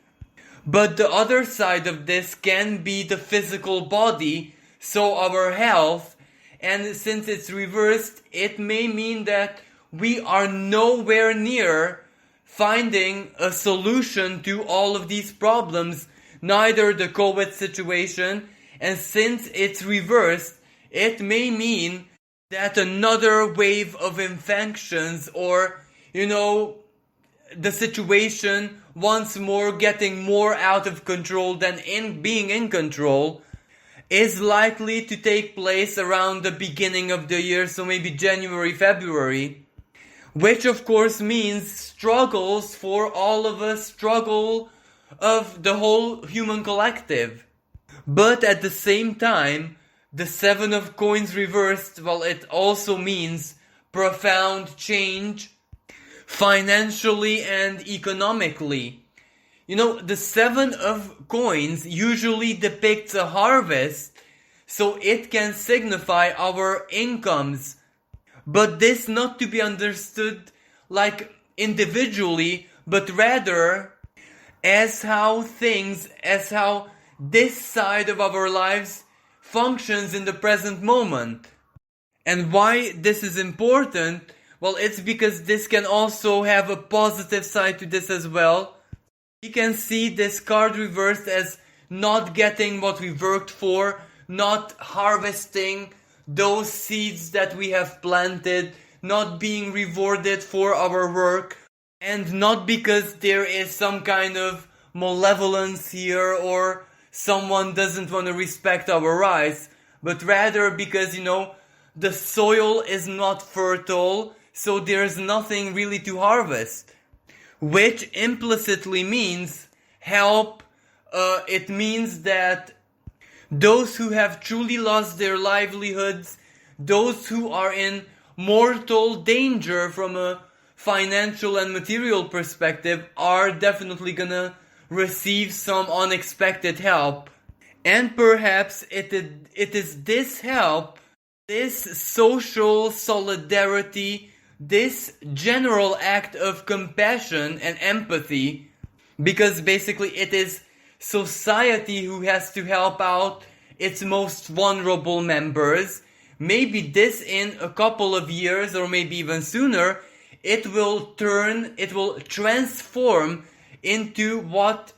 But the other side of this can be the physical body, so our health, and since it's reversed, it may mean that we are nowhere near finding a solution to all of these problems, neither the COVID situation, and since it's reversed, it may mean that another wave of infections, or, the situation once more getting more out of control than being in control, is likely to take place around the beginning of the year, so maybe January, February, which of course means struggles for all of us, struggle of the whole human collective. But at the same time, the 7 of Coins reversed, well, it also means profound change financially and economically. The 7 of Coins usually depicts a harvest, so it can signify our incomes. But this not to be understood like individually, but rather as how this side of our lives functions in the present moment. And why this is important? Well, it's because this can also have a positive side to this as well. We can see this card reversed as not getting what we worked for, not harvesting those seeds that we have planted, not being rewarded for our work, and not because there is some kind of malevolence here or someone doesn't want to respect our rights, but rather because, the soil is not fertile, so there's nothing really to harvest. Which implicitly means help. It means that those who have truly lost their livelihoods, those who are in mortal danger from a financial and material perspective, are definitely gonna receive some unexpected help. And perhaps it is this help, this social solidarity, this general act of compassion and empathy, because basically it is society who has to help out its most vulnerable members. Maybe this in a couple of years, or maybe even sooner, it will transform into what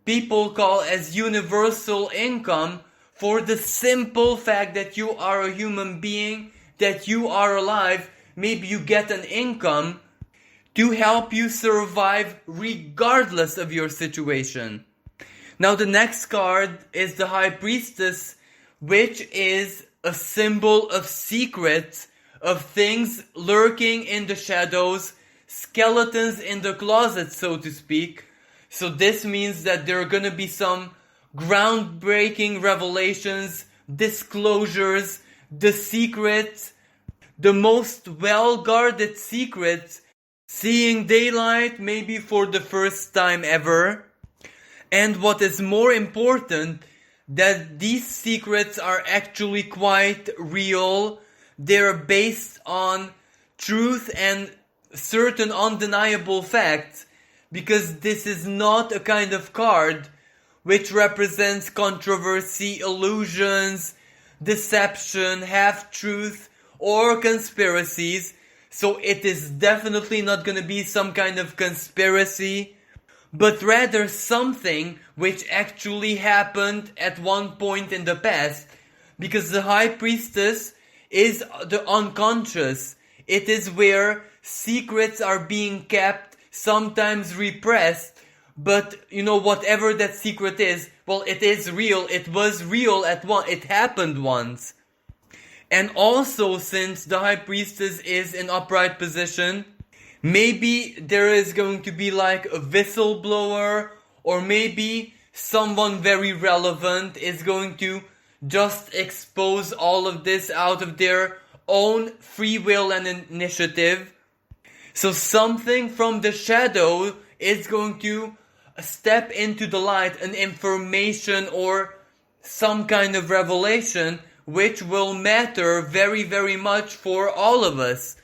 people call as universal income, for the simple fact that you are a human being, that you are alive. Maybe you get an income to help you survive regardless of your situation. Now the next card is the High Priestess, which is a symbol of secrets, of things lurking in the shadows, skeletons in the closet, so to speak. So this means that there are going to be some groundbreaking revelations, disclosures, the secrets, the most well-guarded secrets, seeing daylight maybe for the first time ever. And what is more important, that these secrets are actually quite real. They're based on truth and certain undeniable facts, because this is not a kind of card which represents controversy, illusions, deception, half-truth, or conspiracies. So it is definitely not going to be some kind of conspiracy, but rather something which actually happened at one point in the past. Because the High Priestess is the unconscious. It is where secrets are being kept, sometimes repressed, but whatever that secret is, well, it is real. It was real it happened once. And also, since the High Priestess is in upright position, maybe there is going to be like a whistleblower, or maybe someone very relevant is going to just expose all of this out of their own free will and initiative. So something from the shadow is going to step into the light, an information or some kind of revelation which will matter very, very much for all of us.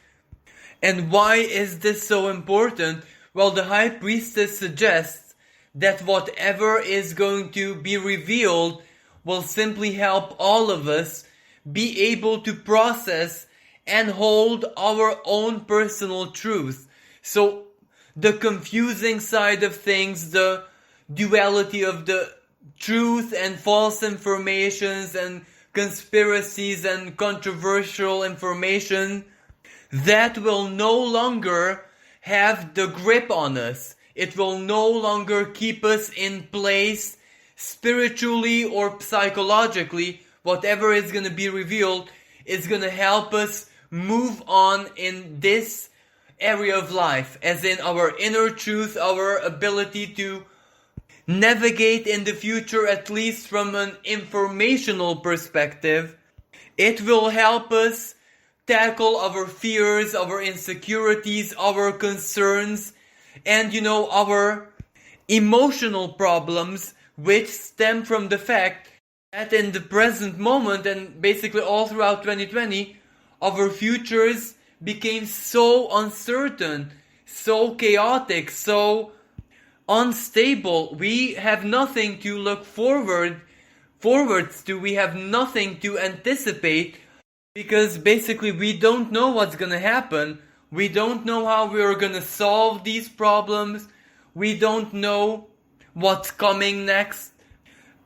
And why is this so important? Well, the High Priestess suggests that whatever is going to be revealed will simply help all of us be able to process and hold our own personal truth. So the confusing side of things, the duality of the truth and false informations and conspiracies and controversial information, that will no longer have the grip on us. It will no longer keep us in place spiritually or psychologically. Whatever is going to be revealed is going to help us move on in this area of life, as in our inner truth, our ability to navigate in the future, at least from an informational perspective. It will help us tackle our fears, our insecurities, our concerns, and our emotional problems, which stem from the fact that in the present moment, and basically all throughout 2020, our futures became so uncertain, so chaotic, so unstable. We have nothing to look forwards to. We have nothing to anticipate, because basically we don't know what's gonna happen. We don't know how we're gonna solve these problems. We don't know what's coming next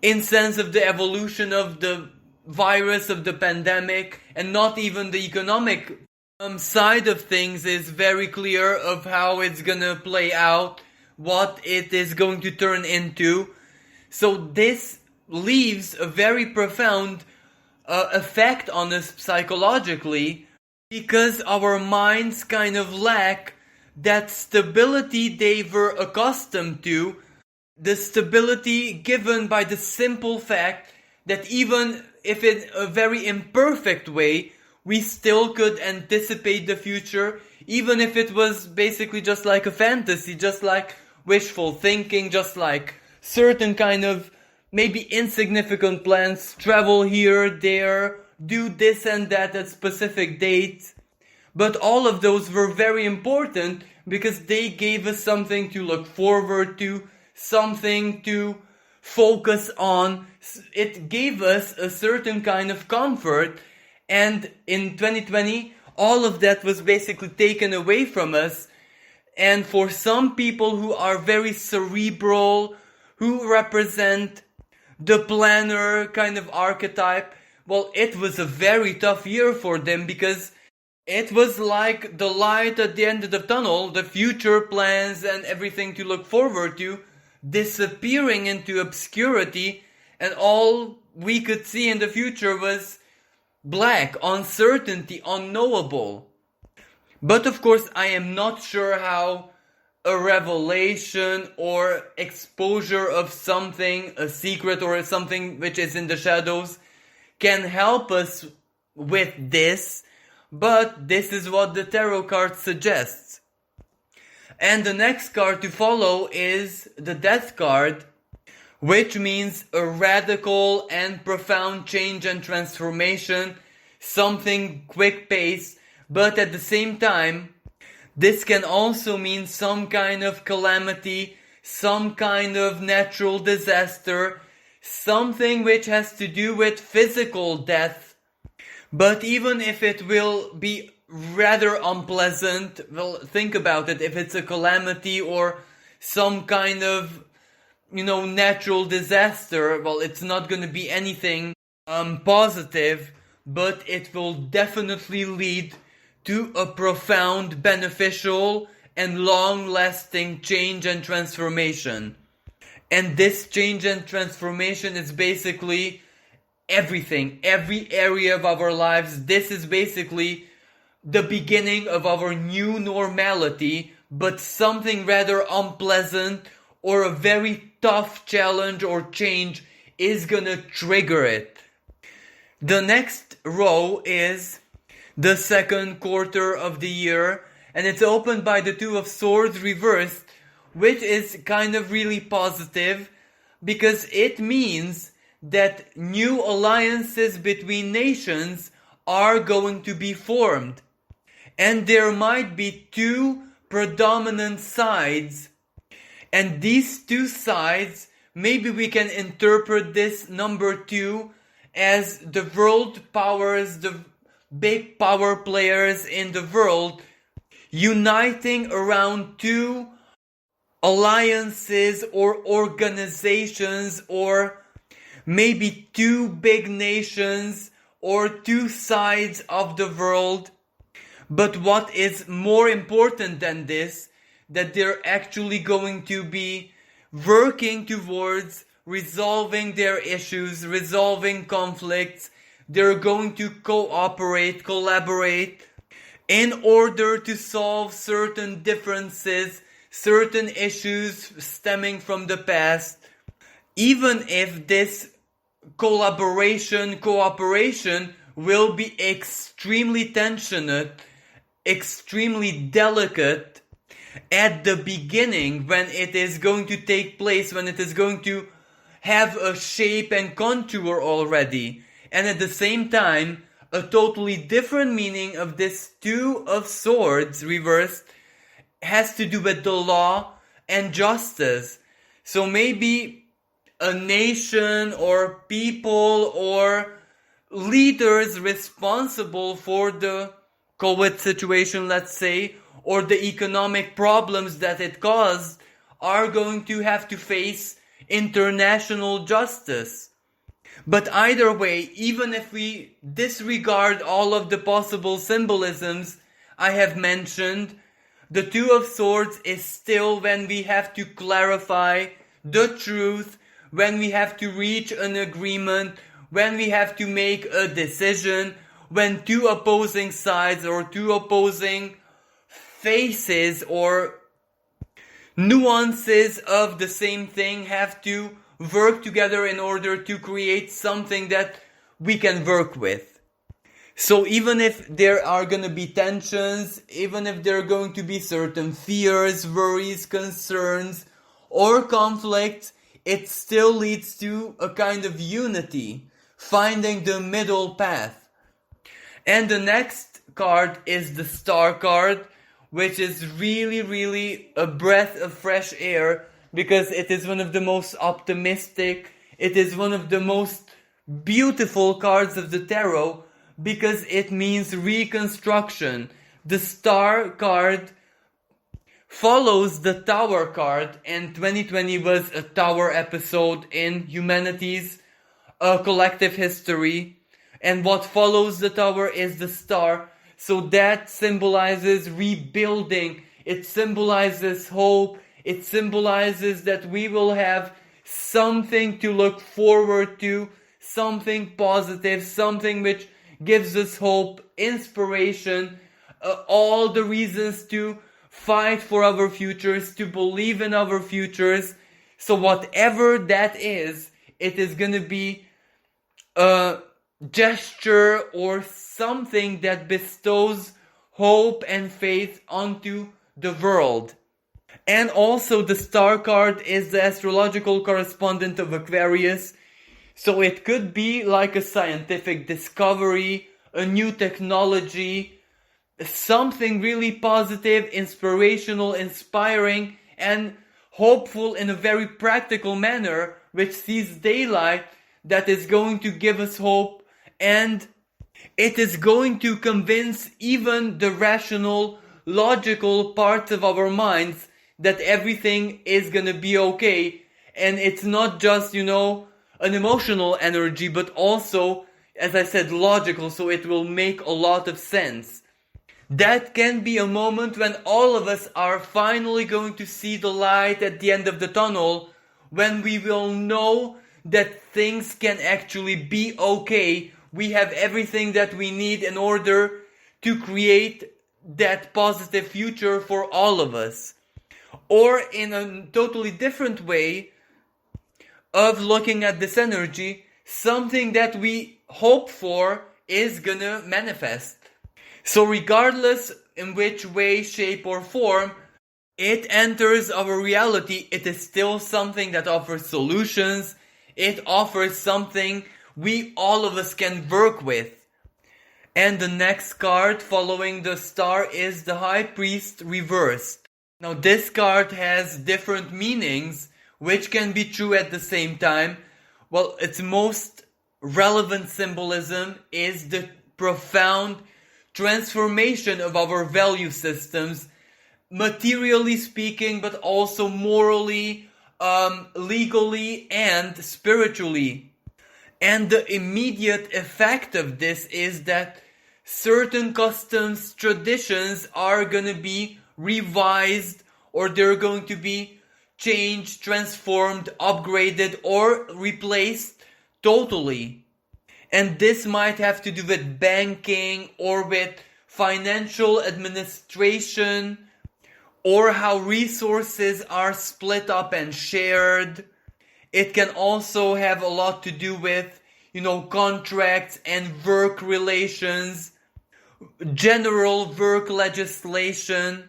in sense of the evolution of the virus, of the pandemic, and not even the economic side of things is very clear of how it's gonna play out, what it is going to turn into. So this leaves a very profound effect on us psychologically, because our minds kind of lack that stability they were accustomed to, the stability given by the simple fact that even if in a very imperfect way, we still could anticipate the future, even if it was basically just like a fantasy, just like wishful thinking, just like certain kind of maybe insignificant plans, travel here, there, do this and that at specific dates. But all of those were very important because they gave us something to look forward to, something to focus on. It gave us a certain kind of comfort, and in 2020 all of that was basically taken away from us. And for some people who are very cerebral, who represent the planner kind of archetype, well, it was a very tough year for them, because it was like the light at the end of the tunnel, the future plans and everything to look forward to, disappearing into obscurity, and all we could see in the future was black, uncertainty, unknowable. But of course, I am not sure how a revelation or exposure of something, a secret or something which is in the shadows, can help us with this, but this is what the tarot card suggests. And the next card to follow is the Death card, which means a radical and profound change and transformation, something quick pace, but at the same time, this can also mean some kind of calamity, some kind of natural disaster, something which has to do with physical death. But even if it will be rather unpleasant, well, think about it, if it's a calamity or some kind of, natural disaster, well, it's not going to be anything positive, but it will definitely lead to a profound, beneficial, and long-lasting change and transformation. And this change and transformation is basically everything, every area of our lives. This is basically the beginning of our new normality, but something rather unpleasant or a very tough challenge or change is gonna trigger it. The next row is the second quarter of the year, and it's opened by the Two of Swords reversed, which is kind of really positive because it means that new alliances between nations are going to be formed. And there might be two predominant sides. And these two sides, maybe we can interpret this number 2 as the world powers, the big power players in the world, uniting around two alliances or organizations, or maybe two big nations or two sides of the world. But what is more important than this, that they're actually going to be working towards resolving their issues, resolving conflicts. They're going to cooperate, collaborate in order to solve certain differences, certain issues stemming from the past. Even if this cooperation will be extremely tensionate, extremely delicate at the beginning, when it is going to take place, when it is going to have a shape and contour already. And at the same time, a totally different meaning of this Two of Swords reversed has to do with the law and justice. So maybe a nation or people or leaders responsible for the COVID situation, let's say, or the economic problems that it caused, are going to have to face international justice. But either way, even if we disregard all of the possible symbolisms I have mentioned, the Two of Swords is still when we have to clarify the truth, when we have to reach an agreement, when we have to make a decision, when two opposing sides or two opposing faces or nuances of the same thing have to work together in order to create something that we can work with. So even if there are going to be tensions, even if there are going to be certain fears, worries, concerns, or conflicts, it still leads to a kind of unity, finding the middle path. And the next card is the Star card, which is really a breath of fresh air, because it is one of the most optimistic, it is one of the most beautiful cards of the tarot, because it means reconstruction. The Star card follows the Tower card, and 2020 was a Tower episode in humanity's collective history. And what follows the Tower is the Star. So that symbolizes rebuilding. It symbolizes hope. It symbolizes that we will have something to look forward to, something positive, something which gives us hope, inspiration, all the reasons to fight for our futures, to believe in our futures. So whatever that is, it is going to be a gesture or something that bestows hope and faith onto the world. And also the Star card is the astrological correspondent of Aquarius. So it could be like a scientific discovery, a new technology, something really positive, inspirational, inspiring, and hopeful in a very practical manner, which sees daylight, that is going to give us hope, and it is going to convince even the rational, logical parts of our minds that everything is gonna be okay. And it's not just, an emotional energy, but also, as I said, logical, so it will make a lot of sense. That can be a moment when all of us are finally going to see the light at the end of the tunnel, when we will know that things can actually be okay. We have everything that we need in order to create that positive future for all of us. Or in a totally different way of looking at this energy, something that we hope for is gonna manifest. So regardless in which way, shape or form it enters our reality, it is still something that offers solutions. It offers something all of us can work with. And the next card following the Star is the High Priest reversed. Now this card has different meanings, which can be true at the same time. Well, its most relevant symbolism is the profound transformation of our value systems, materially speaking, but also morally, legally, and spiritually. And the immediate effect of this is that certain customs, traditions are going to be revised, or they're going to be changed, transformed, upgraded, or replaced totally. And this might have to do with banking or with financial administration, or how resources are split up and shared. It can also have a lot to do with, contracts and work relations, general work legislation,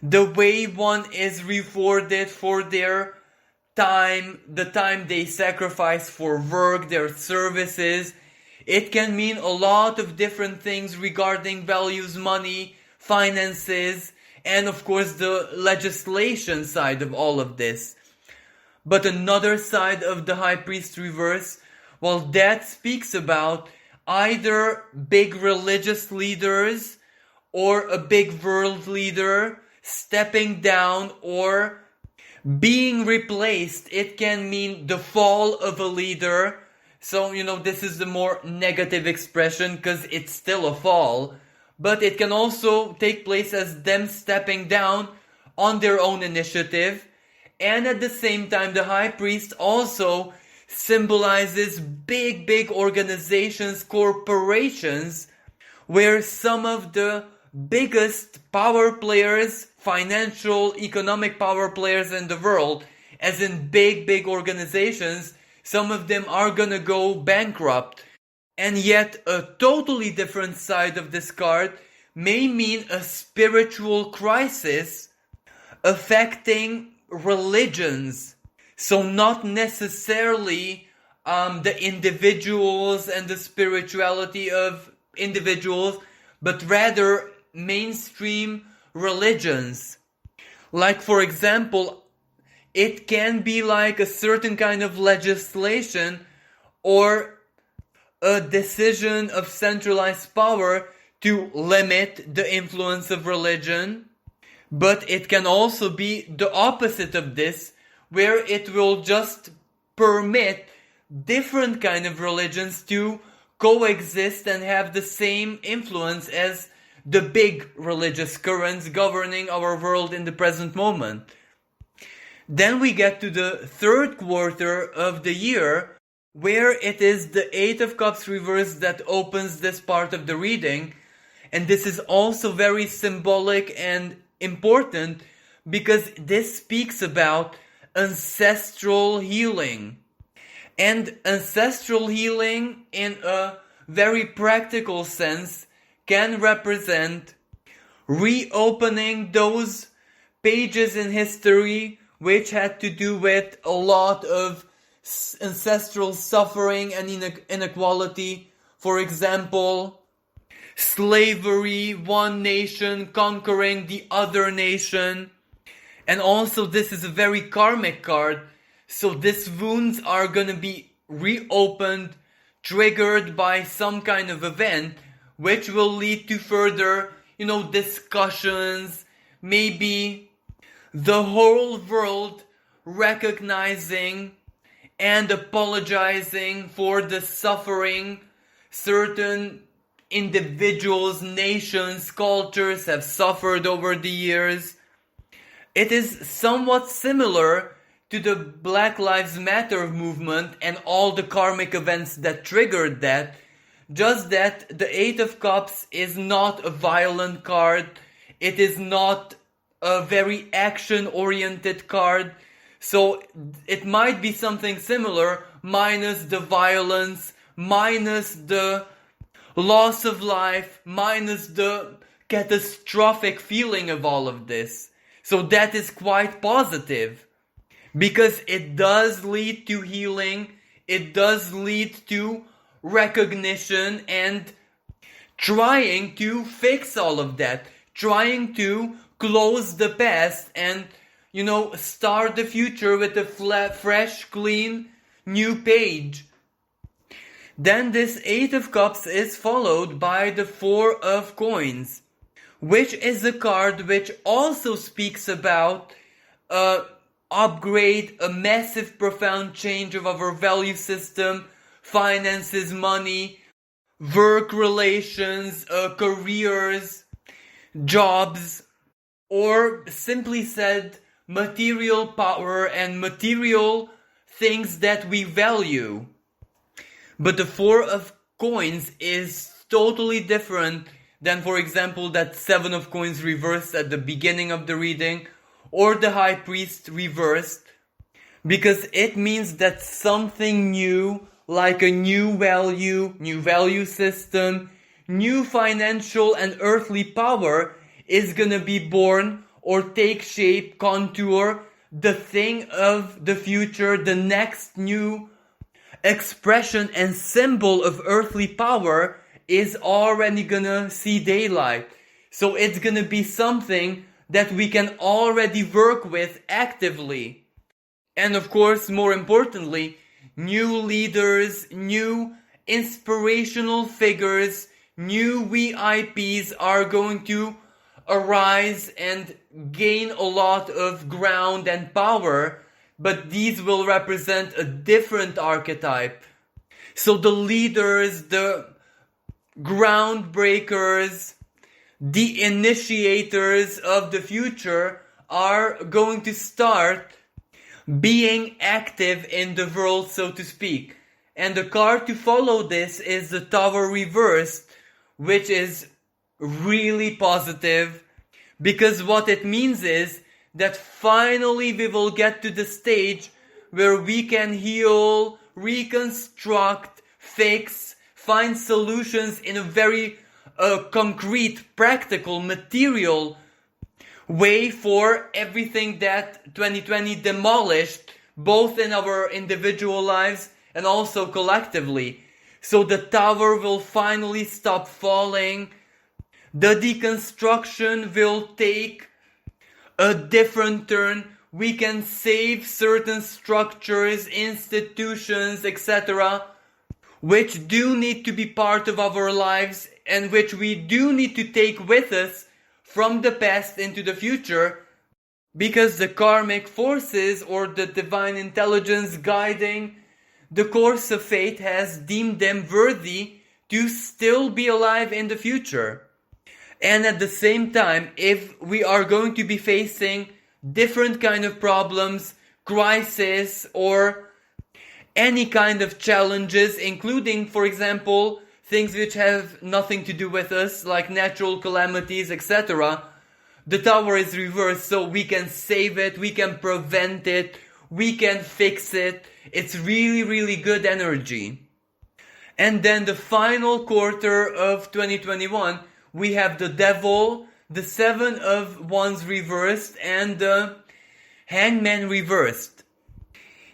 the way one is rewarded for their time, the time they sacrifice for work, their services. It can mean a lot of different things regarding values, money, finances, and of course the legislation side of all of this. But another side of the High Priest reverse, well, that speaks about either big religious leaders or a big world leader stepping down or being replaced. It can mean the fall of a leader. So, this is the more negative expression because it's still a fall. But it can also take place as them stepping down on their own initiative. And at the same time, the High Priest also symbolizes big organizations, corporations, where some of the biggest power players, financial, economic power players in the world, as in big organizations, some of them are gonna go bankrupt. And yet a totally different side of this card may mean a spiritual crisis affecting religions. So not necessarily the individuals and the spirituality of individuals, but rather mainstream religions. Like, for example, it can be like a certain kind of legislation or a decision of centralized power to limit the influence of religion. But it can also be the opposite of this, where it will just permit different kind of religions to coexist and have the same influence as the big religious currents governing our world in the present moment. Then we get to the third quarter of the year, where it is the Eight of Cups reversed that opens this part of the reading. And this is also very symbolic and important because this speaks about ancestral healing. And ancestral healing, in a very practical sense, can represent reopening those pages in history which had to do with a lot of ancestral suffering and inequality. For example, slavery, one nation conquering the other nation. And also this is a very karmic card. So these wounds are gonna be reopened, triggered by some kind of event, which will lead to further, discussions, maybe the whole world recognizing and apologizing for the suffering certain individuals, nations, cultures have suffered over the years. It is somewhat similar to the Black Lives Matter movement and all the karmic events that triggered that, just that the Eight of Cups is not a violent card, it is not a very action-oriented card, so it might be something similar, minus the violence, minus the loss of life, minus the catastrophic feeling of all of this. So that is quite positive, because it does lead to healing, it does lead to recognition and trying to fix all of that, trying to close the past and, start the future with a fresh, clean, new page. Then this Eight of Cups is followed by the Four of Coins, which is a card which also speaks about upgrade, a massive, profound change of our value system, finances, money, work relations, careers, jobs, or simply said, material power and material things that we value. But the Four of Coins is totally different than, for example, that Seven of Coins reversed at the beginning of the reading, or the High Priest reversed, because it means that something new, like a new value system, new financial and earthly power is gonna be born or take shape, contour, the thing of the future, the next new expression and symbol of earthly power is already gonna see daylight. So it's gonna be something that we can already work with actively. And of course, more importantly, new leaders, new inspirational figures, new VIPs are going to arise and gain a lot of ground and power, but these will represent a different archetype. So the leaders, the groundbreakers, the initiators of the future are going to start being active in the world, so to speak. And the card to follow this is the Tower reversed, which is really positive, because what it means is that finally we will get to the stage where we can heal, reconstruct, fix, find solutions in a very concrete, practical, material way for everything that 2020 demolished, both in our individual lives and also collectively. So the tower will finally stop falling. The deconstruction will take a different turn. We can save certain structures, institutions, etc., which do need to be part of our lives and which we do need to take with us from the past into the future, because the karmic forces or the divine intelligence guiding the course of fate has deemed them worthy to still be alive in the future. And at the same time, if we are going to be facing different kind of problems, crisis, or any kind of challenges, including, for example, things which have nothing to do with us, like natural calamities, etc., the tower is reversed, so we can save it, we can prevent it, we can fix it. It's really, really good energy. And then the final quarter of 2021, we have the Devil, the Seven of Wands reversed, and the Hangman reversed.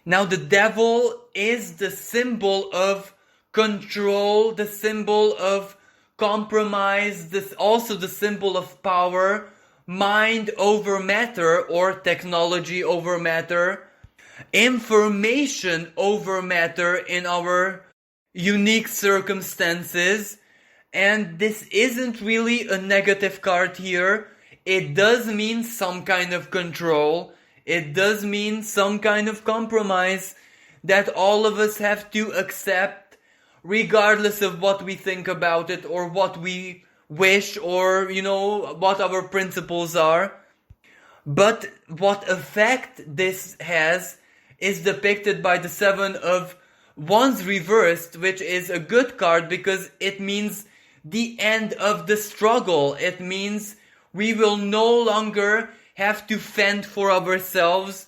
Now the Devil is the symbol of control, the symbol of compromise, also the symbol of power, mind over matter or technology over matter, information over matter in our unique circumstances. And this isn't really a negative card here. It does mean some kind of control. It does mean some kind of compromise that all of us have to accept, regardless of what we think about it or what we wish or, what our principles are. But what effect this has is depicted by the Seven of Wands reversed, which is a good card because it means the end of the struggle. It means we will no longer have to fend for ourselves.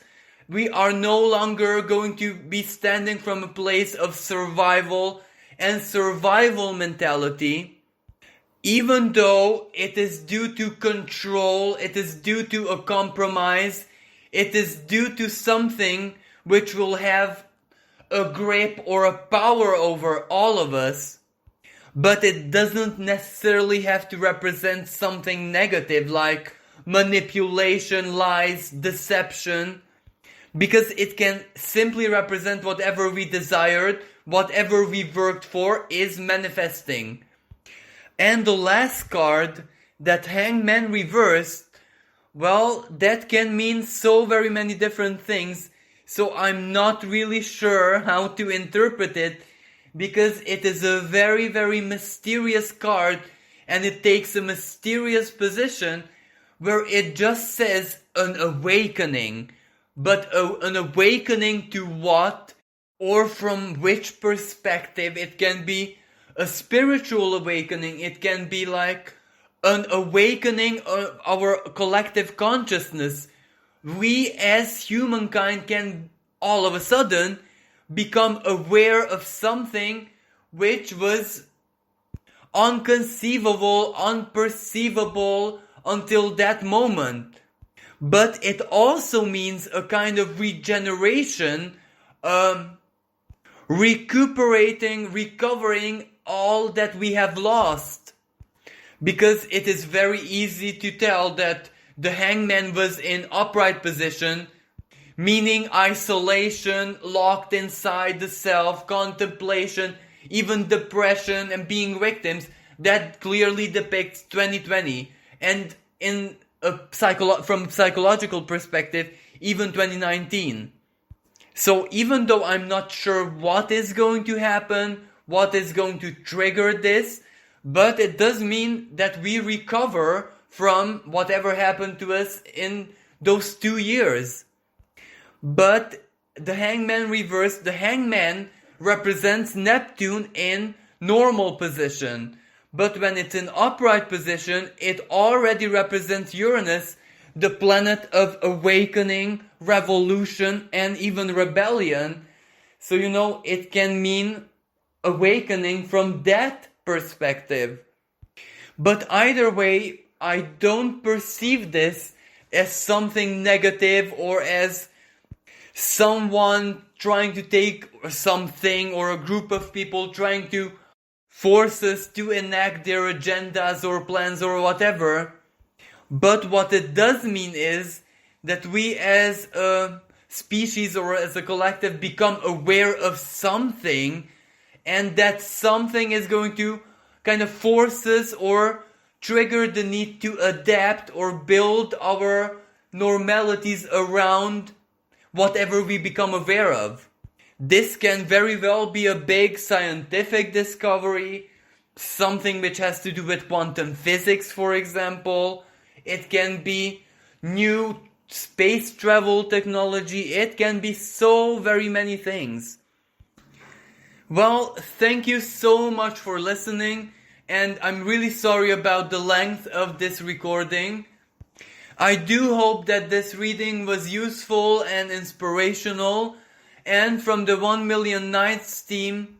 We are no longer going to be standing from a place of survival and survival mentality, even though it is due to control, it is due to a compromise, it is due to something which will have a grip or a power over all of us. But it doesn't necessarily have to represent something negative like manipulation, lies, deception, because it can simply represent whatever we desired, whatever we worked for is manifesting. And the last card, that Hangman reversed, well, that can mean so very many different things, so I'm not really sure how to interpret it, because it is a very, very mysterious card, and it takes a mysterious position where it just says an awakening. But an awakening to what? Or from which perspective? It can be a spiritual awakening. It can be like an awakening of our collective consciousness. We as humankind can all of a sudden become aware of something which was unconceivable, unperceivable until that moment. But it also means a kind of regeneration, recuperating, recovering all that we have lost. Because it is very easy to tell that the Hangman was in upright position, meaning isolation, locked inside the self, contemplation, even depression and being victims. That clearly depicts 2020. And in from psychological perspective, even 2019. So even though I'm not sure what is going to happen, what is going to trigger this, but it does mean that we recover from whatever happened to us in those 2 years. But the Hangman reverse, the Hangman represents Neptune in normal position. But when it's in upright position, it already represents Uranus, the planet of awakening, revolution, and even rebellion. So, it can mean awakening from that perspective. But either way, I don't perceive this as something negative or as someone trying to take something or a group of people trying to force us to enact their agendas or plans or whatever. But what it does mean is that we as a species or as a collective become aware of something, and that something is going to kind of force us or trigger the need to adapt or build our normalities around whatever we become aware of. This can very well be a big scientific discovery, something which has to do with quantum physics, for example. It can be new space travel technology. It can be so very many things. Well, thank you so much for listening, and I'm really sorry about the length of this recording. I do hope that this reading was useful and inspirational, and from the 1 Million Nights team,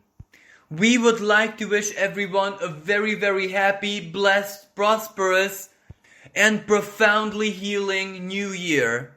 we would like to wish everyone a very, very happy, blessed, prosperous, and profoundly healing new year.